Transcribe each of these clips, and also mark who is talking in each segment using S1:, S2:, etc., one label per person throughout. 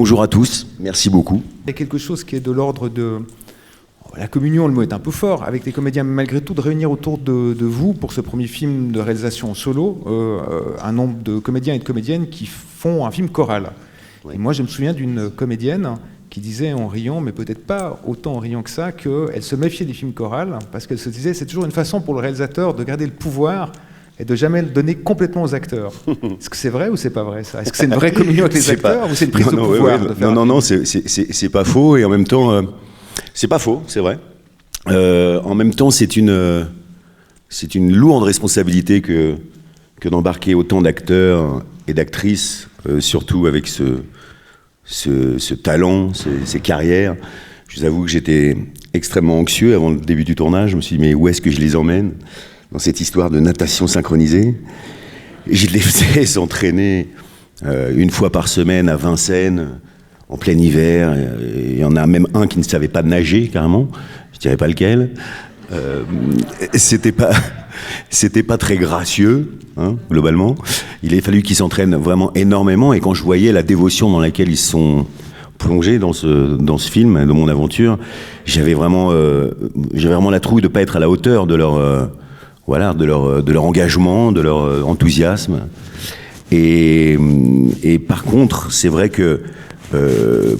S1: bonjour à tous, merci beaucoup.
S2: Il y a quelque chose qui est de l'ordre de la communion, le mot est un peu fort, avec les comédiens, mais malgré tout, de réunir autour de vous, pour ce premier film de réalisation en solo, un nombre de comédiens et de comédiennes qui font un film choral. Oui. Et moi, je me souviens d'une comédienne qui disait en riant, mais peut-être pas autant en riant que ça, qu'elle se méfiait des films chorales, parce qu'elle se disait c'est toujours une façon pour le réalisateur de garder le pouvoir et de jamais le donner complètement aux acteurs. Est-ce que c'est vrai ou c'est pas vrai, ça? Est-ce que c'est une vraie communion avec les acteurs ou c'est une prise de pouvoir?
S1: Non, c'est pas faux, et en même temps, c'est pas faux, c'est vrai. En même temps, c'est une lourde responsabilité que d'embarquer autant d'acteurs et d'actrices, surtout avec ce talent, ces carrières. Je vous avoue que j'étais extrêmement anxieux avant le début du tournage. Je me suis dit, mais où est-ce que je les emmène dans cette histoire de natation synchronisée? Et je les faisais s'entraîner une fois par semaine à Vincennes, en plein hiver. Il y en a même un qui ne savait pas nager, carrément. Je ne dirais pas lequel. C'était pas très gracieux, hein, globalement. Il a fallu qu'ils s'entraînent vraiment énormément. Et quand je voyais la dévotion dans laquelle ils sont plongés dans ce film, dans mon aventure, j'avais vraiment la trouille de ne pas être à la hauteur de leur engagement, de leur enthousiasme. Et par contre, c'est vrai que,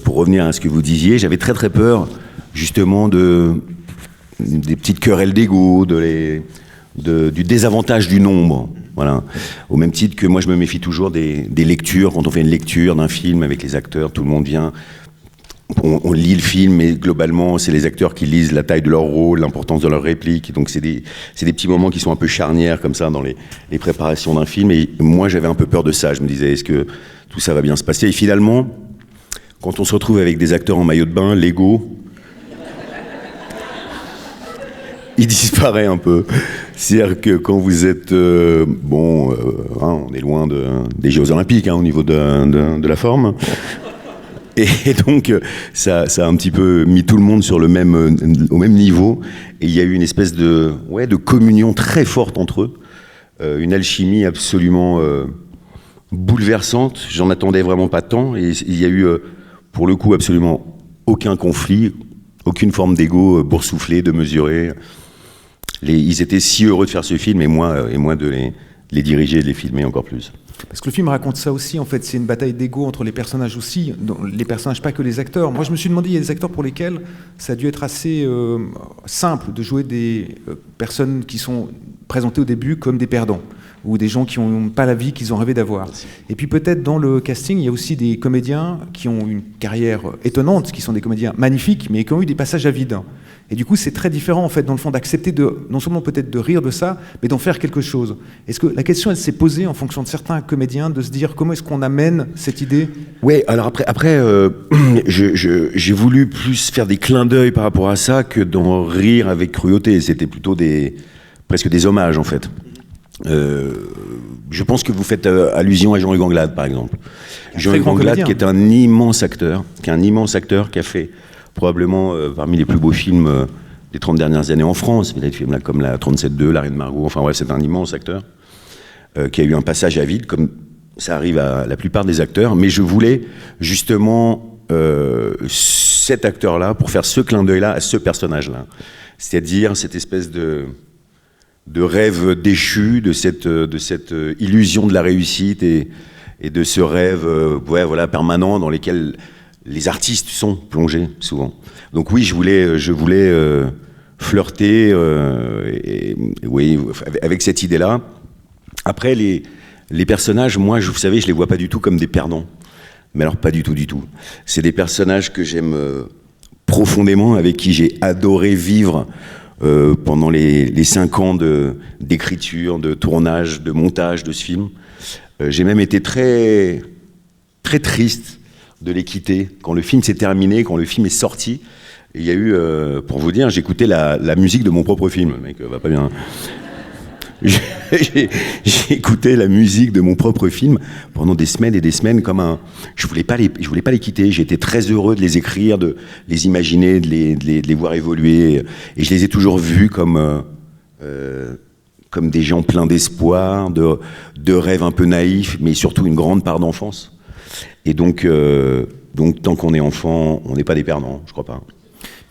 S1: pour revenir à ce que vous disiez, j'avais très très peur, justement, des petites querelles d'ego, du désavantage du nombre. Voilà. Au même titre que moi, je me méfie toujours des lectures. Quand on fait une lecture d'un film avec les acteurs, tout le monde vient... On lit le film, mais globalement, c'est les acteurs qui lisent la taille de leur rôle, l'importance de leur réplique. Donc, c'est des petits moments qui sont un peu charnières, comme ça, dans les préparations d'un film. Et moi, j'avais un peu peur de ça. Je me disais, est-ce que tout ça va bien se passer? Et finalement, quand on se retrouve avec des acteurs en maillot de bain, l'ego, il disparaît un peu. C'est-à-dire que quand vous êtes... on est loin des Jeux Olympiques, hein, au niveau de la forme. Et donc, ça a un petit peu mis tout le monde au même niveau. Et il y a eu une espèce de communion très forte entre eux. Une alchimie absolument bouleversante. J'en attendais vraiment pas tant. Et il y a eu, pour le coup, absolument aucun conflit, aucune forme d'ego boursouflé, de mesurer. Ils étaient si heureux de faire ce film, et moi de les diriger et de les filmer encore plus.
S2: Parce que le film raconte ça aussi, en fait, c'est une bataille d'ego entre les personnages aussi, les personnages, pas que les acteurs. Moi, je me suis demandé, il y a des acteurs pour lesquels ça a dû être assez simple de jouer des personnes qui sont présentées au début comme des perdants, ou des gens qui n'ont pas la vie qu'ils ont rêvé d'avoir. Merci. Et puis peut-être dans le casting, il y a aussi des comédiens qui ont une carrière étonnante, qui sont des comédiens magnifiques, mais qui ont eu des passages à vide. Et du coup, c'est très différent, en fait, dans le fond, d'accepter non seulement peut-être de rire de ça, mais d'en faire quelque chose. Est-ce que la question, elle s'est posée en fonction de certains comédiens, de se dire comment est-ce qu'on amène cette idée?
S1: Oui, alors après j'ai voulu plus faire des clins d'œil par rapport à ça que d'en rire avec cruauté. C'était plutôt presque des hommages, en fait. Je pense que vous faites allusion à Jean-Hugues Anglade, par exemple. Jean-Hugues Anglade, qui est un immense acteur, qui a fait probablement parmi les plus beaux films des 30 dernières années en France. Il a des films là, comme la 37-2, La Reine Margot, enfin ouais, c'est un immense acteur qui a eu un passage à vide, comme ça arrive à la plupart des acteurs, mais je voulais justement cet acteur-là pour faire ce clin d'œil-là à ce personnage-là. C'est-à-dire cette espèce de rêve déchu, de cette illusion de la réussite et de ce rêve permanent dans lequel les artistes sont plongés souvent. Donc oui, je voulais flirter avec cette idée-là. Après, les personnages, moi, vous savez, je les vois pas du tout comme des perdants. Mais alors, pas du tout, du tout. C'est des personnages que j'aime profondément, avec qui j'ai adoré vivre pendant les 5 ans d'écriture, de tournage, de montage de ce film. J'ai même été très, très triste de les quitter. Quand le film s'est terminé, quand le film est sorti, il y a eu, pour vous dire, j'écoutais la musique de mon propre film. Le mec va pas bien. J'ai écouté la musique de mon propre film pendant des semaines et des semaines je voulais pas les quitter. J'étais très heureux de les écrire, de les imaginer, de les voir évoluer. Et je les ai toujours vus comme des gens pleins d'espoir, de rêves un peu naïfs, mais surtout une grande part d'enfance. Et donc, Donc tant qu'on est enfant, on n'est pas des perdants, je crois pas.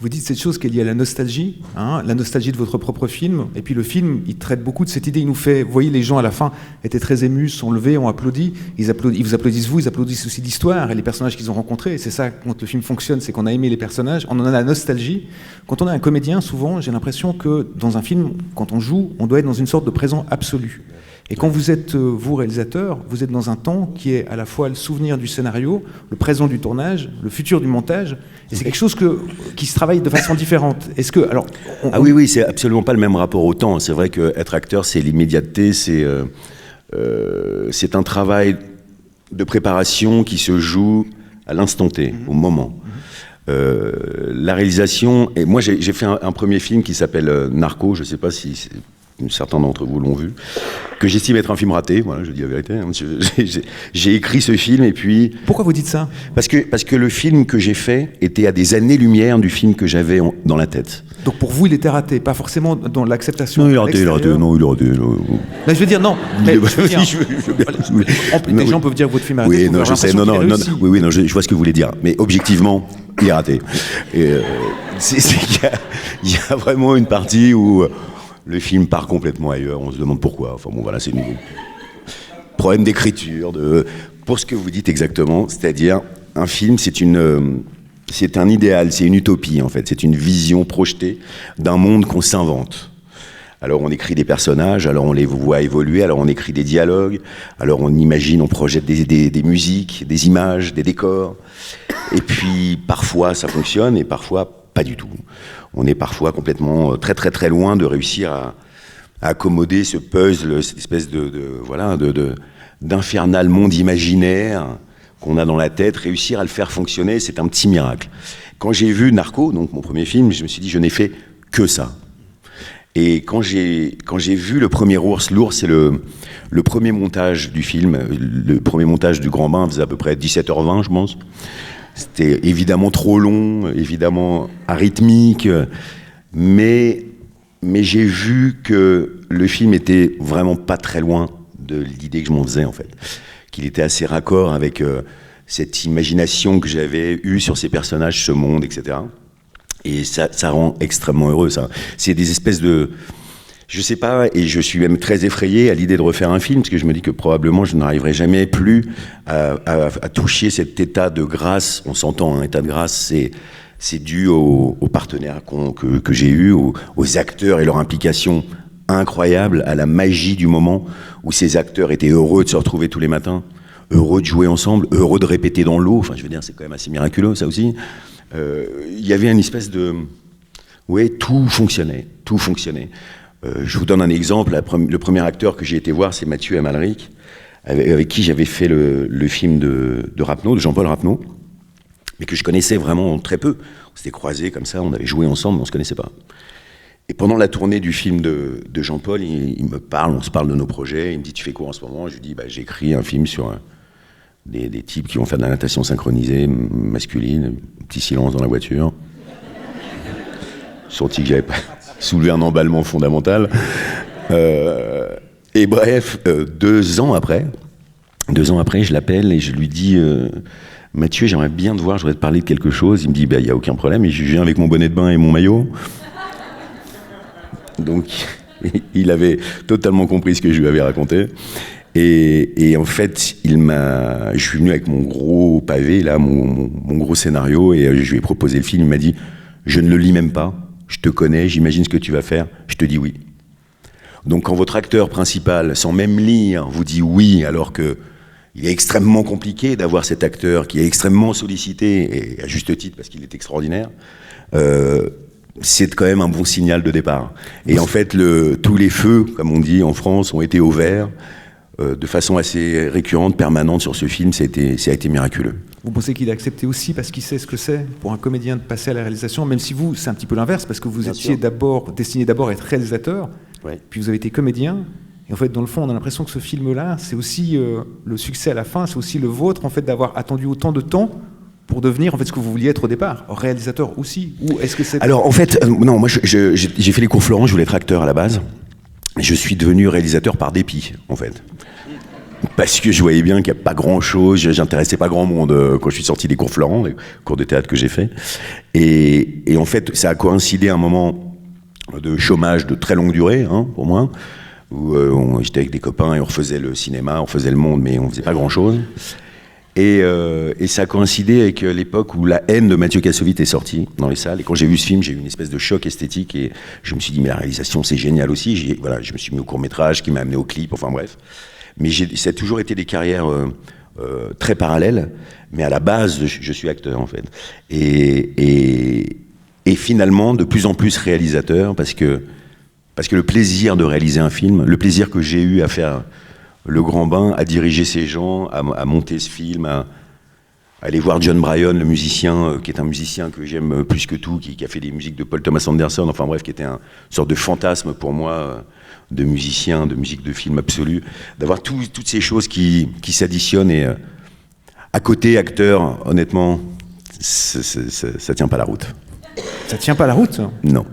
S2: Vous dites cette chose qui est liée à la nostalgie, la nostalgie de votre propre film. Et puis le film, il traite beaucoup de cette idée. Il nous fait, vous voyez, les gens à la fin étaient très émus, sont levés, ont applaudi. Ils vous applaudissent vous, ils applaudissent aussi l'histoire et les personnages qu'ils ont rencontrés. Et c'est ça, quand le film fonctionne, c'est qu'on a aimé les personnages. On en a la nostalgie. Quand on est un comédien, souvent, j'ai l'impression que dans un film, quand on joue, on doit être dans une sorte de présent absolu. Et quand vous êtes, vous, réalisateur, vous êtes dans un temps qui est à la fois le souvenir du scénario, le présent du tournage, le futur du montage, et c'est quelque chose qui se travaille de façon différente. Est-ce que, alors...
S1: Oui, c'est absolument pas le même rapport au temps. C'est vrai qu'être acteur, c'est l'immédiateté, c'est un travail de préparation qui se joue à l'instant T, au moment. La réalisation... Et moi, j'ai fait un premier film qui s'appelle Narco, je sais pas si... Certains d'entre vous l'ont vu, que j'estime être un film raté, voilà, je dis la vérité. J'ai écrit ce film et puis...
S2: Pourquoi vous dites ça ?
S1: Parce que le film que j'ai fait était à des années-lumière du film que j'avais dans la tête.
S2: Donc pour vous, il était raté, pas forcément dans l'acceptation.
S1: Non, il est raté.
S2: Mais je veux dire, non. Mais les gens peuvent dire que votre film est raté.
S1: Oui, non, je sais, non, je vois ce que vous voulez dire. Mais objectivement, il est raté. Et il y a vraiment une partie où... Le film part complètement ailleurs, on se demande pourquoi. Enfin bon, voilà, c'est nouveau. Problème d'écriture, pour ce que vous dites exactement, c'est-à-dire, un film, c'est un idéal, c'est une utopie, en fait. C'est une vision projetée d'un monde qu'on s'invente. Alors on écrit des personnages, alors on les voit évoluer, alors on écrit des dialogues, alors on imagine, on projette des musiques, des images, des décors. Et puis, parfois, ça fonctionne, et parfois, pas du tout. On est parfois complètement très très très loin de réussir à accommoder ce puzzle, cette espèce d'infernal monde imaginaire qu'on a dans la tête. Réussir à le faire fonctionner, c'est un petit miracle. Quand j'ai vu Narco, donc mon premier film, je me suis dit, je n'ai fait que ça. Et quand j'ai vu le premier ours, l'ours, c'est le premier montage du film, le premier montage du Grand Bain faisait à peu près 17h20, je pense. C'était évidemment trop long, évidemment arythmique, mais j'ai vu que le film était vraiment pas très loin de l'idée que je m'en faisais, en fait. Qu'il était assez raccord avec cette imagination que j'avais eue sur ces personnages, ce monde, etc. Et ça rend extrêmement heureux, ça. C'est des espèces de... Je sais pas, et je suis même très effrayé à l'idée de refaire un film, parce que je me dis que probablement je n'arriverai jamais plus à toucher cet état de grâce. On s'entend, un état de grâce, c'est dû aux partenaires que j'ai eus, aux acteurs et leur implication incroyable, à la magie du moment où ces acteurs étaient heureux de se retrouver tous les matins, heureux de jouer ensemble, heureux de répéter dans l'eau. Enfin, je veux dire, c'est quand même assez miraculeux, ça aussi. Il y avait une espèce de... Ouais, tout fonctionnait, tout fonctionnait. Je vous donne un exemple. Le premier acteur que j'ai été voir, c'est Mathieu Amalric, avec qui j'avais fait le film de Rapneau, de Jean-Paul Rapneau, mais que je connaissais vraiment très peu. On s'était croisés comme ça, on avait joué ensemble, mais on ne se connaissait pas. Et pendant la tournée du film de Jean-Paul, il me parle, on se parle de nos projets, il me dit « Tu fais quoi en ce moment ?» Je lui dis « J'ai écrit un film sur des types qui vont faire de la natation synchronisée, masculine, un petit silence dans la voiture. » Senti que j'avais pas soulevé un emballement fondamental. Et bref, 2 ans après, je l'appelle et je lui dis Mathieu, j'aimerais bien te voir, je voudrais te parler de quelque chose. Il me dit, il n'y a aucun problème, et je viens avec mon bonnet de bain et mon maillot. Donc, il avait totalement compris ce que je lui avais raconté. Et en fait, je suis venu avec mon gros pavé, là, mon gros scénario, et je lui ai proposé le film. Il m'a dit, je ne le lis même pas, je te connais, j'imagine ce que tu vas faire, je te dis oui. Donc quand votre acteur principal, sans même lire, vous dit oui, alors que il est extrêmement compliqué d'avoir cet acteur qui est extrêmement sollicité, et à juste titre parce qu'il est extraordinaire, c'est quand même un bon signal de départ. Et en fait, tous les feux, comme on dit en France, ont été au vert, de façon assez récurrente, permanente sur ce film. Ça a été miraculeux.
S2: Vous pensez qu'il a accepté aussi parce qu'il sait ce que c'est pour un comédien de passer à la réalisation, même si vous, c'est un petit peu l'inverse, parce que vous étiez destiné d'abord à être réalisateur, ouais. Puis vous avez été comédien. Et en fait, dans le fond, on a l'impression que ce film-là, c'est aussi le succès à la fin, c'est aussi le vôtre, en fait, d'avoir attendu autant de temps pour devenir en fait ce que vous vouliez être au départ, réalisateur aussi. Ou est-ce que c'est...
S1: Alors en fait, non, moi j'ai fait les cours Florent, je voulais être acteur à la base. Je suis devenu réalisateur par dépit, en fait. parce que je voyais bien qu'il n'y a pas grand-chose, j'intéressais pas grand monde quand je suis sorti des cours Florent, les cours de théâtre que j'ai fait. Et en fait, ça a coïncidé à un moment de chômage de très longue durée, hein, pour moi, où j'étais avec des copains et on refaisait le cinéma, on faisait le monde, mais on faisait pas grand-chose. Et ça a coïncidé avec l'époque où La haine de Mathieu Kassovitz est sortie dans les salles. Et quand j'ai vu ce film, j'ai eu une espèce de choc esthétique et je me suis dit, mais la réalisation, c'est génial aussi. Je me suis mis au court-métrage qui m'a amené au clip, enfin bref. Mais ça a toujours été des carrières très parallèles, mais à la base, je suis acteur, en fait. Et finalement, de plus en plus réalisateur, parce que le plaisir de réaliser un film, le plaisir que j'ai eu à faire Le Grand Bain, à diriger ces gens, à monter ce film, à aller voir John Bryan, le musicien, qui est un musicien que j'aime plus que tout, qui a fait des musiques de Paul Thomas Anderson, enfin bref, qui était une sorte de fantasme pour moi, de musicien, de musique de film absolu, d'avoir toutes ces choses qui s'additionnent. Et à côté, acteur, honnêtement, ça tient pas la route.
S2: Ça tient pas la route?
S1: Non.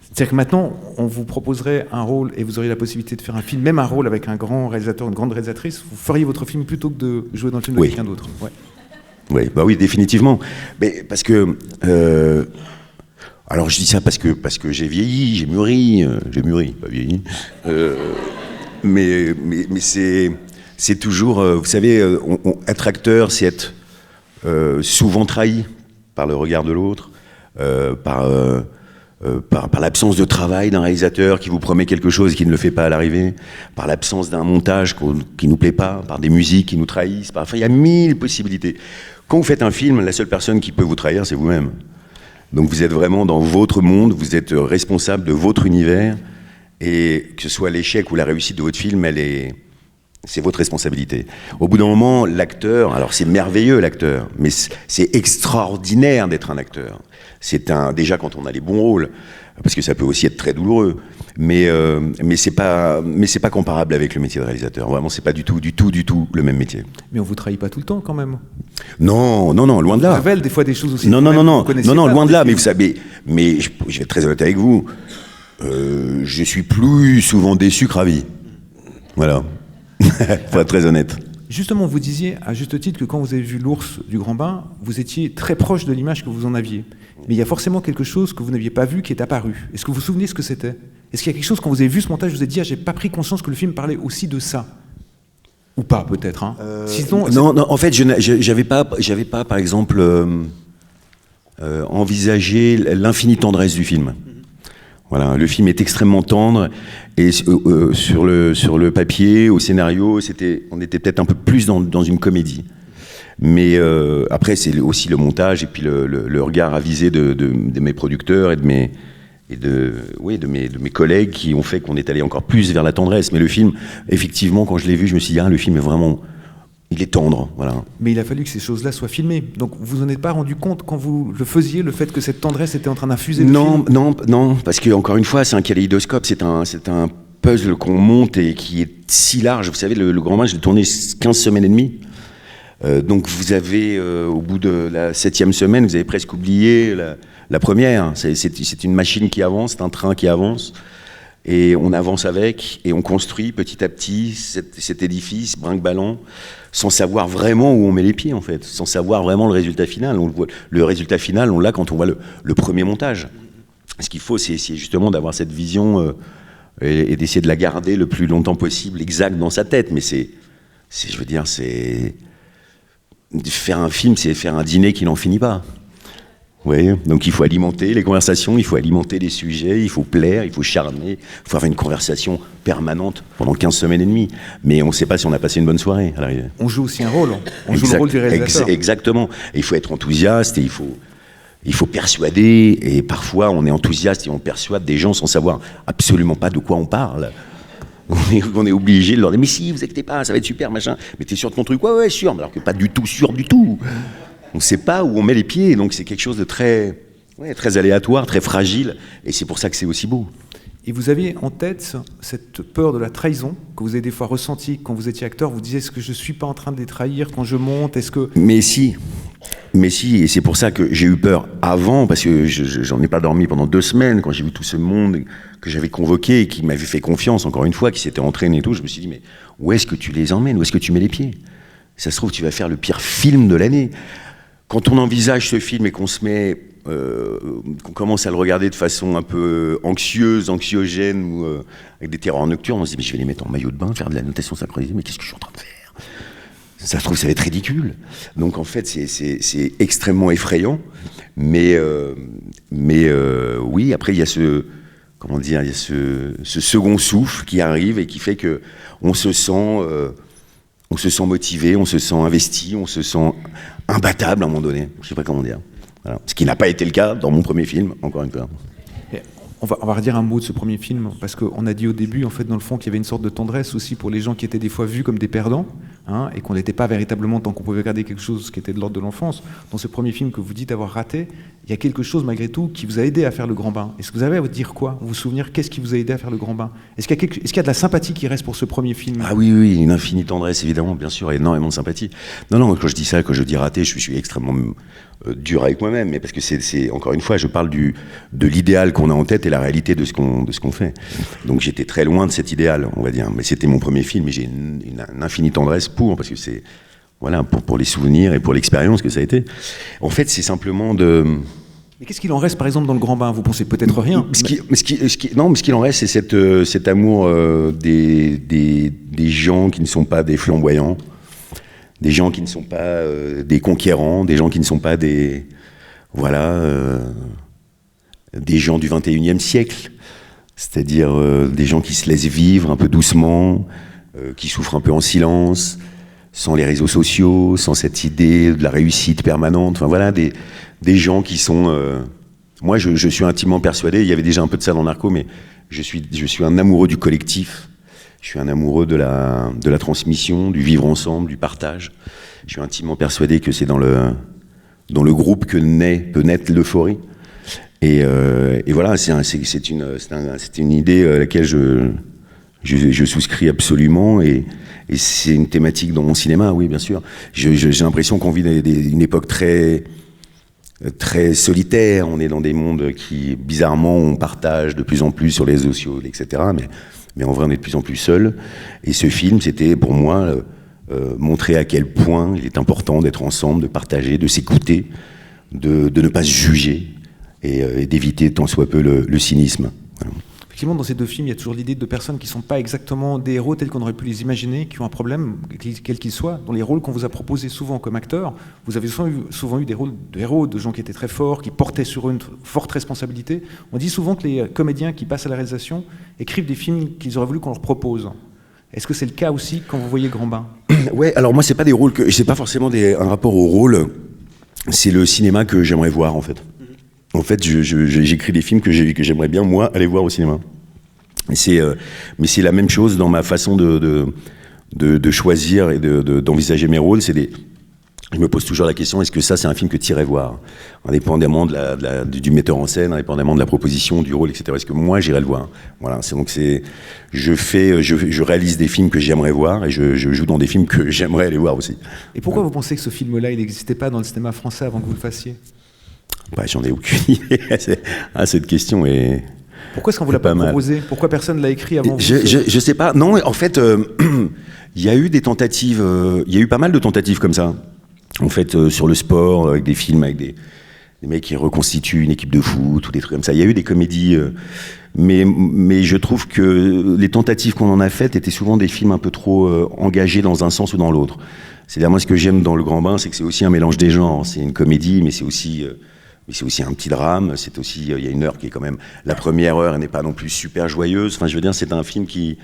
S2: C'est-à-dire que maintenant, on vous proposerait un rôle et vous auriez la possibilité de faire un film, même un rôle avec un grand réalisateur, une grande réalisatrice, vous feriez votre film plutôt que de jouer dans le film de quelqu'un d'autre? Ouais.
S1: Oui, bah oui, définitivement. Mais parce que... alors je dis ça parce que j'ai vieilli, j'ai mûri, pas vieilli. Mais c'est toujours... vous savez, être acteur, c'est être souvent trahi par le regard de l'autre, par l'absence de travail d'un réalisateur qui vous promet quelque chose et qui ne le fait pas à l'arrivée, par l'absence d'un montage qui nous plaît pas, par des musiques qui nous trahissent, enfin il y a 1000 possibilités. Quand vous faites un film, la seule personne qui peut vous trahir, c'est vous-même. Donc vous êtes vraiment dans votre monde, vous êtes responsable de votre univers, et que ce soit l'échec ou la réussite de votre film, c'est votre responsabilité. Au bout d'un moment, l'acteur, alors c'est merveilleux l'acteur, mais c'est extraordinaire d'être un acteur. Déjà quand on a les bons rôles, parce que ça peut aussi être très douloureux, mais c'est pas comparable avec le métier de réalisateur. Vraiment, c'est pas du tout le même métier.
S2: Mais on vous trahit pas tout le temps quand même.
S1: Non, loin de là.
S2: On révèle des fois des choses aussi.
S1: Non, loin de là. Mais vous savez, je vais être très honnête avec vous. Je suis plus souvent déçu que ravi. Voilà. Faut être très honnête.
S2: Justement, vous disiez à juste titre que quand vous avez vu L'Ours du Grand Bain, vous étiez très proche de l'image que vous en aviez. Mais il y a forcément quelque chose que vous n'aviez pas vu qui est apparu. Est-ce que vous vous souvenez ce que c'était? Est-ce qu'il y a quelque chose, quand vous avez vu ce montage, vous vous êtes dit, j'ai pas pris conscience que le film parlait aussi de ça? Ou pas, peut-être, hein. Sinon,
S1: non, en fait, j'avais pas, par exemple, envisagé l'infinie tendresse du film. Voilà, le film est extrêmement tendre et sur le papier, au scénario, on était peut-être un peu plus dans une comédie. Mais après, c'est aussi le montage et puis le regard avisé de mes producteurs et de mes collègues qui ont fait qu'on est allé encore plus vers la tendresse. Mais le film, effectivement, quand je l'ai vu, je me suis dit, le film est vraiment... Il est tendre, voilà.
S2: Mais il a fallu que ces choses-là soient filmées. Donc vous en êtes pas rendu compte quand vous le faisiez, le fait que cette tendresse était en train d'infuser le film?
S1: Non, parce que encore une fois, c'est un kaléidoscope, c'est un puzzle qu'on monte et qui est si large. Vous savez, le Grand Bain, je l'ai tourné 15 semaines et demie. Donc vous avez, au bout de la 7e semaine, vous avez presque oublié la première. C'est une machine qui avance, c'est un train qui avance. Et on avance avec, et on construit petit à petit cet édifice, brinque-ballant, sans savoir vraiment où on met les pieds, en fait, sans savoir vraiment le résultat final. Le résultat final, on l'a quand on voit le premier montage. Ce qu'il faut, c'est justement d'avoir cette vision et d'essayer de la garder le plus longtemps possible, exact dans sa tête. Mais faire un film, c'est faire un dîner qui n'en finit pas. Oui, donc il faut alimenter les conversations, il faut alimenter les sujets, il faut plaire, il faut charmer, il faut avoir une conversation permanente pendant 15 semaines et demie. Mais on ne sait pas si on a passé une bonne soirée à l'arrivée.
S2: On joue aussi un rôle, on joue le rôle du réalisateur.
S1: Exactement, et il faut être enthousiaste et il faut persuader, et parfois on est enthousiaste et on persuade des gens sans savoir absolument pas de quoi on parle. On est obligé de leur dire, mais si, vous inquiétez pas, ça va être super, machin. Mais t'es sûr de ton truc? Ouais, sûr, alors que pas du tout sûr du tout. On ne sait pas où on met les pieds, donc c'est quelque chose de très aléatoire, très fragile, et c'est pour ça que c'est aussi beau.
S2: Et vous aviez en tête cette peur de la trahison que vous avez des fois ressentie quand vous étiez acteur. Vous disiez, est-ce que je ne suis pas en train de les trahir quand je monte? Est-ce que...
S1: Mais si, et c'est pour ça que j'ai eu peur avant, parce que j'en ai pas dormi pendant 2 semaines, quand j'ai vu tout ce monde que j'avais convoqué, et qui m'avait fait confiance, encore une fois, qui s'était entraîné et tout, je me suis dit, mais où est-ce que tu les emmènes? Où est-ce que tu mets les pieds? Ça se trouve, tu vas faire le pire film de l'année. Quand on envisage ce film et qu'on se met... qu'on commence à le regarder de façon un peu anxieuse, anxiogène, ou avec des terreurs nocturnes, on se dit, mais je vais les mettre en maillot de bain, faire de la notation synchronisée, mais qu'est-ce que je suis en train de faire? Ça se trouve, ça va être ridicule. Donc en fait, c'est extrêmement effrayant, mais oui, après il y a ce second souffle qui arrive et qui fait que on se sent motivé, on se sent investi, on se sent imbattable à un moment donné. Je sais pas comment dire. Voilà. Ce qui n'a pas été le cas dans mon premier film, encore une fois.
S2: On va redire un mot de ce premier film, parce qu'on a dit au début, en fait, dans le fond, qu'il y avait une sorte de tendresse aussi pour les gens qui étaient des fois vus comme des perdants, hein, et qu'on n'était pas véritablement, tant qu'on pouvait regarder quelque chose qui était de l'ordre de l'enfance. Dans ce premier film que vous dites avoir raté, il y a quelque chose, malgré tout, qui vous a aidé à faire le grand bain. Est-ce que vous avez à vous dire quoi? Vous vous souvenir, qu'est-ce qui vous a aidé à faire le grand bain? Est-ce qu'il y a de la sympathie qui reste pour ce premier film?
S1: Ah oui, une infinie tendresse, évidemment, bien sûr, énormément de sympathie. Non, quand je dis ça, quand je dis raté, je suis extrêmement dur avec moi-même, mais parce que c'est une fois, je parle de l'idéal qu'on a en tête et la réalité de ce qu'on fait. Donc j'étais très loin de cet idéal, on va dire. Mais c'était mon premier film et j'ai une infinie tendresse parce que c'est, voilà, pour les souvenirs et pour l'expérience que ça a été. En fait, c'est simplement de...
S2: Mais qu'est-ce qu'il en reste, par exemple, dans le grand bain? Vous pensez peut-être rien.
S1: Ce qu'il en reste, c'est cet amour des gens qui ne sont pas des flamboyants, des gens qui ne sont pas des conquérants, des gens qui ne sont pas des... Voilà... des gens du 21e siècle, c'est-à-dire des gens qui se laissent vivre un peu doucement, qui souffrent un peu en silence, sans les réseaux sociaux, sans cette idée de la réussite permanente. Enfin voilà, des gens qui sont... moi, je suis intimement persuadé, il y avait déjà un peu de ça dans Narco, mais je suis un amoureux du collectif, je suis un amoureux de la transmission, du vivre ensemble, du partage. Je suis intimement persuadé que c'est dans le groupe que peut naître l'euphorie. Et voilà, c'est une idée à laquelle je souscris absolument, et c'est une thématique dans mon cinéma, oui, bien sûr. J'ai l'impression qu'on vit une époque très, très solitaire. On est dans des mondes qui, bizarrement, on partage de plus en plus sur les réseaux sociaux, etc. Mais en vrai, on est de plus en plus seul. Et ce film, c'était pour moi montrer à quel point il est important d'être ensemble, de partager, de s'écouter, de ne pas se juger. Et d'éviter tant soit peu le cynisme. Voilà.
S2: Effectivement, dans ces deux films, il y a toujours l'idée de personnes qui ne sont pas exactement des héros tels qu'on aurait pu les imaginer, qui ont un problème, quel qu'il soit. Dans les rôles qu'on vous a proposés souvent comme acteur, vous avez souvent eu des rôles de héros, de gens qui étaient très forts, qui portaient sur eux une forte responsabilité. On dit souvent que les comédiens qui passent à la réalisation écrivent des films qu'ils auraient voulu qu'on leur propose. Est-ce que c'est le cas aussi quand vous voyez Grand Bain?
S1: Ouais, alors moi, c'est pas des rôles c'est pas forcément un rapport au rôle, c'est le cinéma que j'aimerais voir, en fait. En fait, j'écris des films que j'aimerais bien, moi, aller voir au cinéma. Mais c'est la même chose dans ma façon de choisir et d'envisager mes rôles. Je me pose toujours la question, est-ce que ça, c'est un film que tu irais voir? Indépendamment du metteur en scène, indépendamment de la proposition, du rôle, etc. Est-ce que moi, j'irais le voir? Voilà, je réalise des films que j'aimerais voir et je joue dans des films que j'aimerais aller voir aussi.
S2: Et pourquoi vous pensez que ce film-là, il n'existait pas dans le cinéma français avant que vous le fassiez?
S1: J'en ai aucune idée à cette question. Et
S2: pourquoi est-ce qu'on vous l'a pas proposé? Pourquoi personne l'a écrit avant vous?
S1: Je sais pas. Non, en fait, il y a eu des tentatives. Il y a eu pas mal de tentatives comme ça. En fait, sur le sport, avec des films, avec des mecs qui reconstituent une équipe de foot ou des trucs comme ça. Il y a eu des comédies, mais je trouve que les tentatives qu'on en a faites étaient souvent des films un peu trop engagés dans un sens ou dans l'autre. C'est-à-dire, moi, ce que j'aime dans Le Grand Bain, c'est que c'est aussi un mélange des genres. C'est une comédie, mais c'est aussi un petit drame. C'est aussi, il y a une heure qui est quand même, la première heure, elle n'est pas non plus super joyeuse. Enfin, je veux dire, c'est un film qui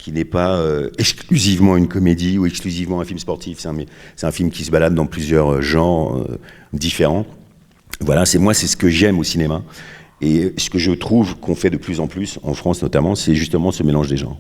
S1: n'est pas exclusivement une comédie ou exclusivement un film sportif. C'est un film qui se balade dans plusieurs genres différents. Voilà, c'est ce que j'aime au cinéma. Et ce que je trouve qu'on fait de plus en plus, en France notamment, c'est justement ce mélange des genres.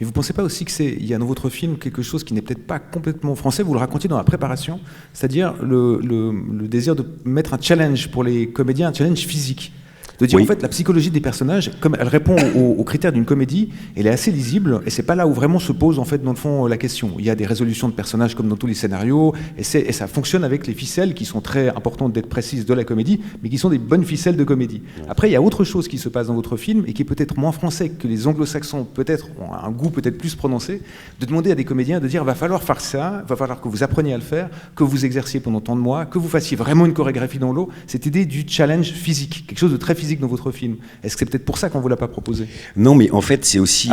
S2: Mais vous ne pensez pas aussi qu'il y a dans votre film quelque chose qui n'est peut-être pas complètement français? Vous le racontiez dans la préparation, c'est-à-dire le désir de mettre un challenge pour les comédiens, un challenge physique. De dire,
S1: Oui.
S2: en fait, la psychologie des personnages, comme elle répond aux critères d'une comédie, elle est assez lisible, et c'est pas là où vraiment se pose, en fait, dans le fond, la question. Il y a des résolutions de personnages comme dans tous les scénarios, et ça fonctionne avec les ficelles qui sont très importantes d'être précises de la comédie, mais qui sont des bonnes ficelles de comédie. Après, il y a autre chose qui se passe dans votre film, et qui est peut-être moins français que les anglo-saxons, peut-être ont un goût peut-être plus prononcé, de demander à des comédiens de dire, va falloir faire ça, va falloir que vous appreniez à le faire, que vous exerciez pendant tant de mois, que vous fassiez vraiment une chorégraphie dans l'eau, cette idée du challenge physique, quelque chose de très physique dans votre film. Est-ce que c'est peut-être pour ça qu'on ne vous l'a pas proposé?
S1: Non, mais en fait, c'est aussi...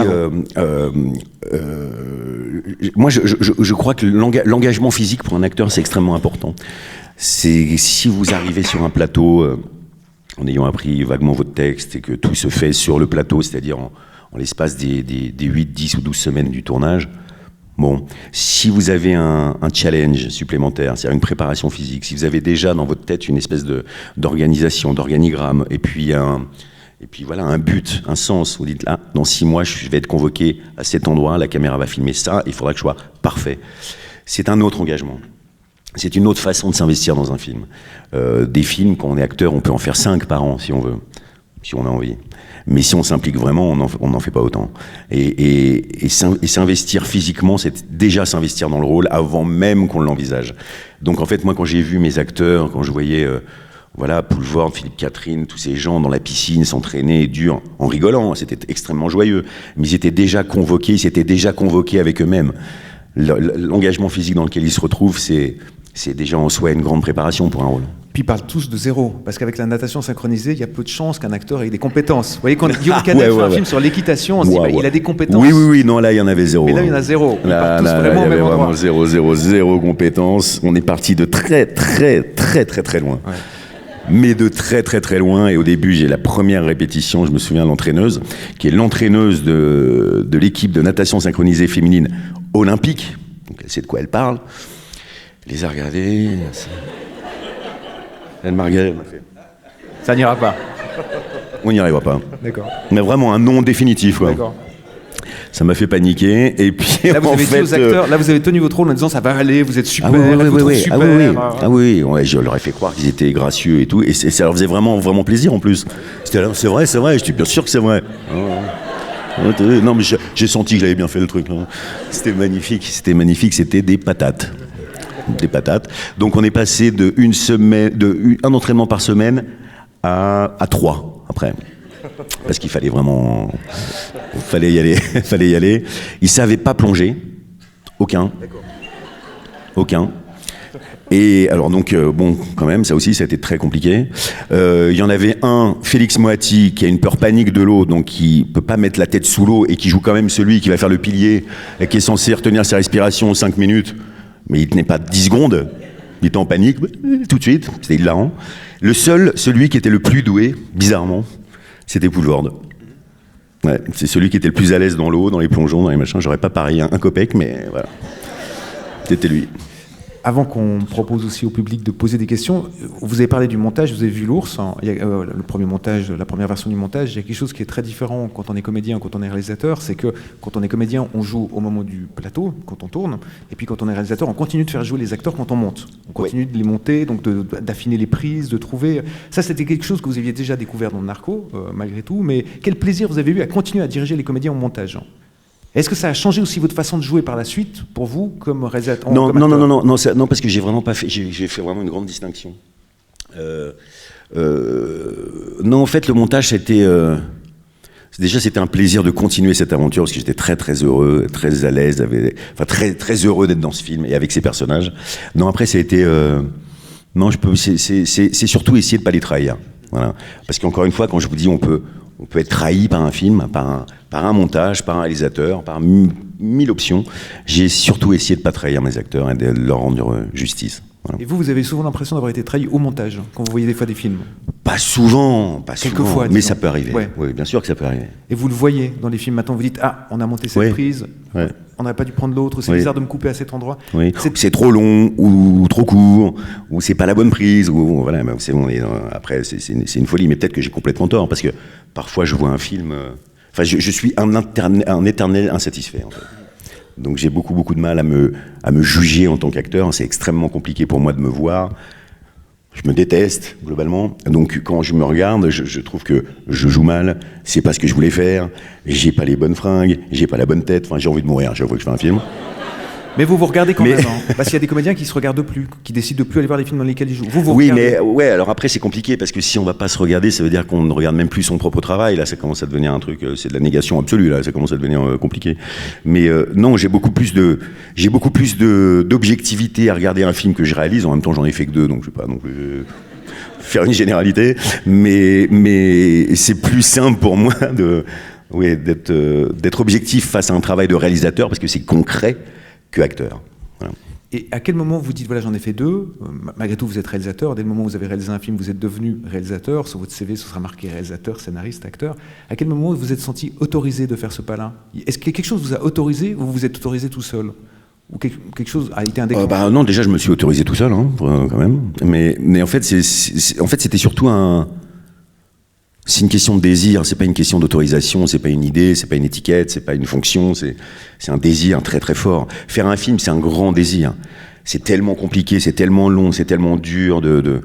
S1: moi, je crois que l'engagement physique pour un acteur, c'est extrêmement important. C'est si vous arrivez sur un plateau, en ayant appris vaguement votre texte, et que tout se fait sur le plateau, c'est-à-dire en l'espace des 8, 10 ou 12 semaines du tournage, bon, si vous avez un challenge supplémentaire, c'est-à-dire une préparation physique, si vous avez déjà dans votre tête une espèce d'organisation, d'organigramme, et puis voilà, un but, un sens, vous dites là, dans 6 mois, je vais être convoqué à cet endroit, la caméra va filmer ça, il faudra que je sois parfait. C'est un autre engagement. C'est une autre façon de s'investir dans un film. Des films, quand on est acteur, on peut en faire 5 par an, si on veut, si on a envie. Mais si on s'implique vraiment, on n'en fait pas autant. Et s'investir physiquement, c'est déjà s'investir dans le rôle avant même qu'on l'envisage. Donc en fait, moi, quand j'ai vu mes acteurs, quand je voyais voilà, Poulvord, Philippe Catherine, tous ces gens dans la piscine s'entraîner dur, en rigolant, c'était extrêmement joyeux. Mais ils étaient déjà convoqués, ils s'étaient déjà convoqués avec eux-mêmes. L'engagement physique dans lequel ils se retrouvent, c'est déjà en soi une grande préparation pour un rôle.
S2: Puis ils parlent tous de zéro, parce qu'avec la natation synchronisée, il y a peu de chances qu'un acteur ait des compétences. Vous voyez, quand Guillaume Canet fait un film sur l'équitation, on se dit, il a des compétences.
S1: Oui, non, là, il y en avait zéro.
S2: Mais là, il y en a zéro.
S1: Là, il y avait vraiment zéro compétences. On est parti de très loin. Ouais. Mais de très loin, et au début j'ai la première répétition, je me souviens, l'entraîneuse, qui est l'entraîneuse de l'équipe de natation synchronisée féminine olympique, donc elle sait de quoi elle parle, elle les a regardés, elle m'a regardé, elle m'a fait...
S2: Ça n'ira pas.
S1: On n'y arrivera pas.
S2: D'accord.
S1: Mais vraiment un non définitif, quoi.
S2: D'accord.
S1: Ça m'a fait paniquer, et puis
S2: là, vous avez dit aux acteurs, là vous avez tenu votre rôle en disant ça va aller, vous êtes super,
S1: ouais, je leur ai fait croire qu'ils étaient gracieux et tout, et ça leur faisait vraiment plaisir en plus. C'était là, c'est vrai, je suis bien sûr que c'est vrai. Non mais j'ai senti que j'avais bien fait le truc. C'était magnifique, c'était des patates. Donc on est passé un entraînement par semaine à 3 après. Parce qu'il fallait vraiment... Fallait y aller. Ils ne savaient pas plonger. Aucun. Et alors donc, bon, quand même, ça aussi, ça a été très compliqué. Il y en avait un, Félix Moati, qui a une peur panique de l'eau, donc qui ne peut pas mettre la tête sous l'eau, et qui joue quand même celui qui va faire le pilier, et qui est censé retenir sa respiration 5 minutes, mais il ne tenait pas 10 secondes. Il était en panique, tout de suite, c'était hilarant. Celui qui était le plus doué, bizarrement, c'était Poulvord. Ouais, c'est celui qui était le plus à l'aise dans l'eau, dans les plongeons, dans les machins. J'aurais pas parié un copec, mais voilà. C'était lui.
S2: Avant qu'on propose aussi au public de poser des questions, vous avez parlé du montage, vous avez vu l'ours, hein, le premier montage, la première version du montage, il y a quelque chose qui est très différent quand on est comédien, quand on est réalisateur, c'est que quand on est comédien, on joue au moment du plateau, quand on tourne, et puis quand on est réalisateur, on continue de faire jouer les acteurs quand on monte. On continue de les monter, donc d'affiner les prises, de trouver... Ça, c'était quelque chose que vous aviez déjà découvert dans le Narco, malgré tout, mais quel plaisir vous avez eu à continuer à diriger les comédiens au montage, hein. Est-ce que ça a changé aussi votre façon de jouer par la suite, pour vous, comme réalisateur?
S1: Non, parce que j'ai vraiment pas fait. J'ai fait vraiment une grande distinction. Non, en fait, le montage, c'était un plaisir de continuer cette aventure, parce que j'étais très heureux, très à l'aise, très heureux d'être dans ce film et avec ces personnages. Non, après, ça a été. C'est surtout essayer de pas les trahir. Voilà. Parce qu'encore une fois, quand je vous dis, on peut être trahi par un film, par un montage, par un réalisateur, par 1000 options. J'ai surtout essayé de ne pas trahir mes acteurs et de leur rendre justice. Voilà.
S2: Et vous avez souvent l'impression d'avoir été trahi au montage, quand vous voyez des fois des films?
S1: Pas souvent,
S2: Quelquefois,
S1: mais ça peut arriver.
S2: Ouais.
S1: Oui, bien sûr que ça peut arriver.
S2: Et vous le voyez dans les films maintenant, vous dites, on a monté cette prise, on n'aurait pas dû prendre l'autre, c'est bizarre de me couper à cet endroit.
S1: Oui. C'est trop long, ou trop court, ou c'est pas la bonne prise, ou voilà, c'est bon, après c'est une folie, mais peut-être que j'ai complètement tort, parce que parfois je vois un film... je suis un éternel insatisfait, en fait. Donc j'ai beaucoup de mal à me juger en tant qu'acteur. C'est extrêmement compliqué pour moi de me voir. Je me déteste, globalement. Donc, quand je me regarde, je trouve que je joue mal, c'est pas ce que je voulais faire, j'ai pas les bonnes fringues, j'ai pas la bonne tête, enfin, j'ai envie de mourir chaque fois que je fais un film.
S2: Mais vous regardez quand même, hein. Parce qu'il y a des comédiens qui se regardent plus, qui décident de plus aller voir les films dans lesquels ils jouent. Vous
S1: oui,
S2: regardez.
S1: mais ouais, alors après, c'est compliqué, parce que si on va pas se regarder, ça veut dire qu'on ne regarde même plus son propre travail. Là, ça commence à devenir un truc, c'est de la négation absolue, là, ça commence à devenir compliqué. Mais non, j'ai beaucoup plus d'objectivité à regarder un film que je réalise. En même temps, j'en ai fait que 2, donc je vais pas non plus faire une généralité, mais c'est plus simple pour moi d'être objectif face à un travail de réalisateur, parce que c'est concret, que acteur. Voilà.
S2: Et à quel moment vous dites, voilà, j'en ai fait 2, malgré tout vous êtes réalisateur, dès le moment où vous avez réalisé un film, vous êtes devenu réalisateur, sur votre CV ce sera marqué réalisateur, scénariste, acteur. À quel moment vous vous êtes senti autorisé de faire ce pas-là? Est-ce que quelque chose vous a autorisé, ou vous vous êtes autorisé tout seul? Ou quelque chose a été un déclencheur?
S1: Non, déjà je me suis autorisé tout seul, hein, quand même. Mais en fait, c'était surtout c'est une question de désir, c'est pas une question d'autorisation, c'est pas une idée, c'est pas une étiquette, c'est pas une fonction, c'est un désir très très fort. Faire un film, c'est un grand désir. C'est tellement compliqué, c'est tellement long, c'est tellement dur de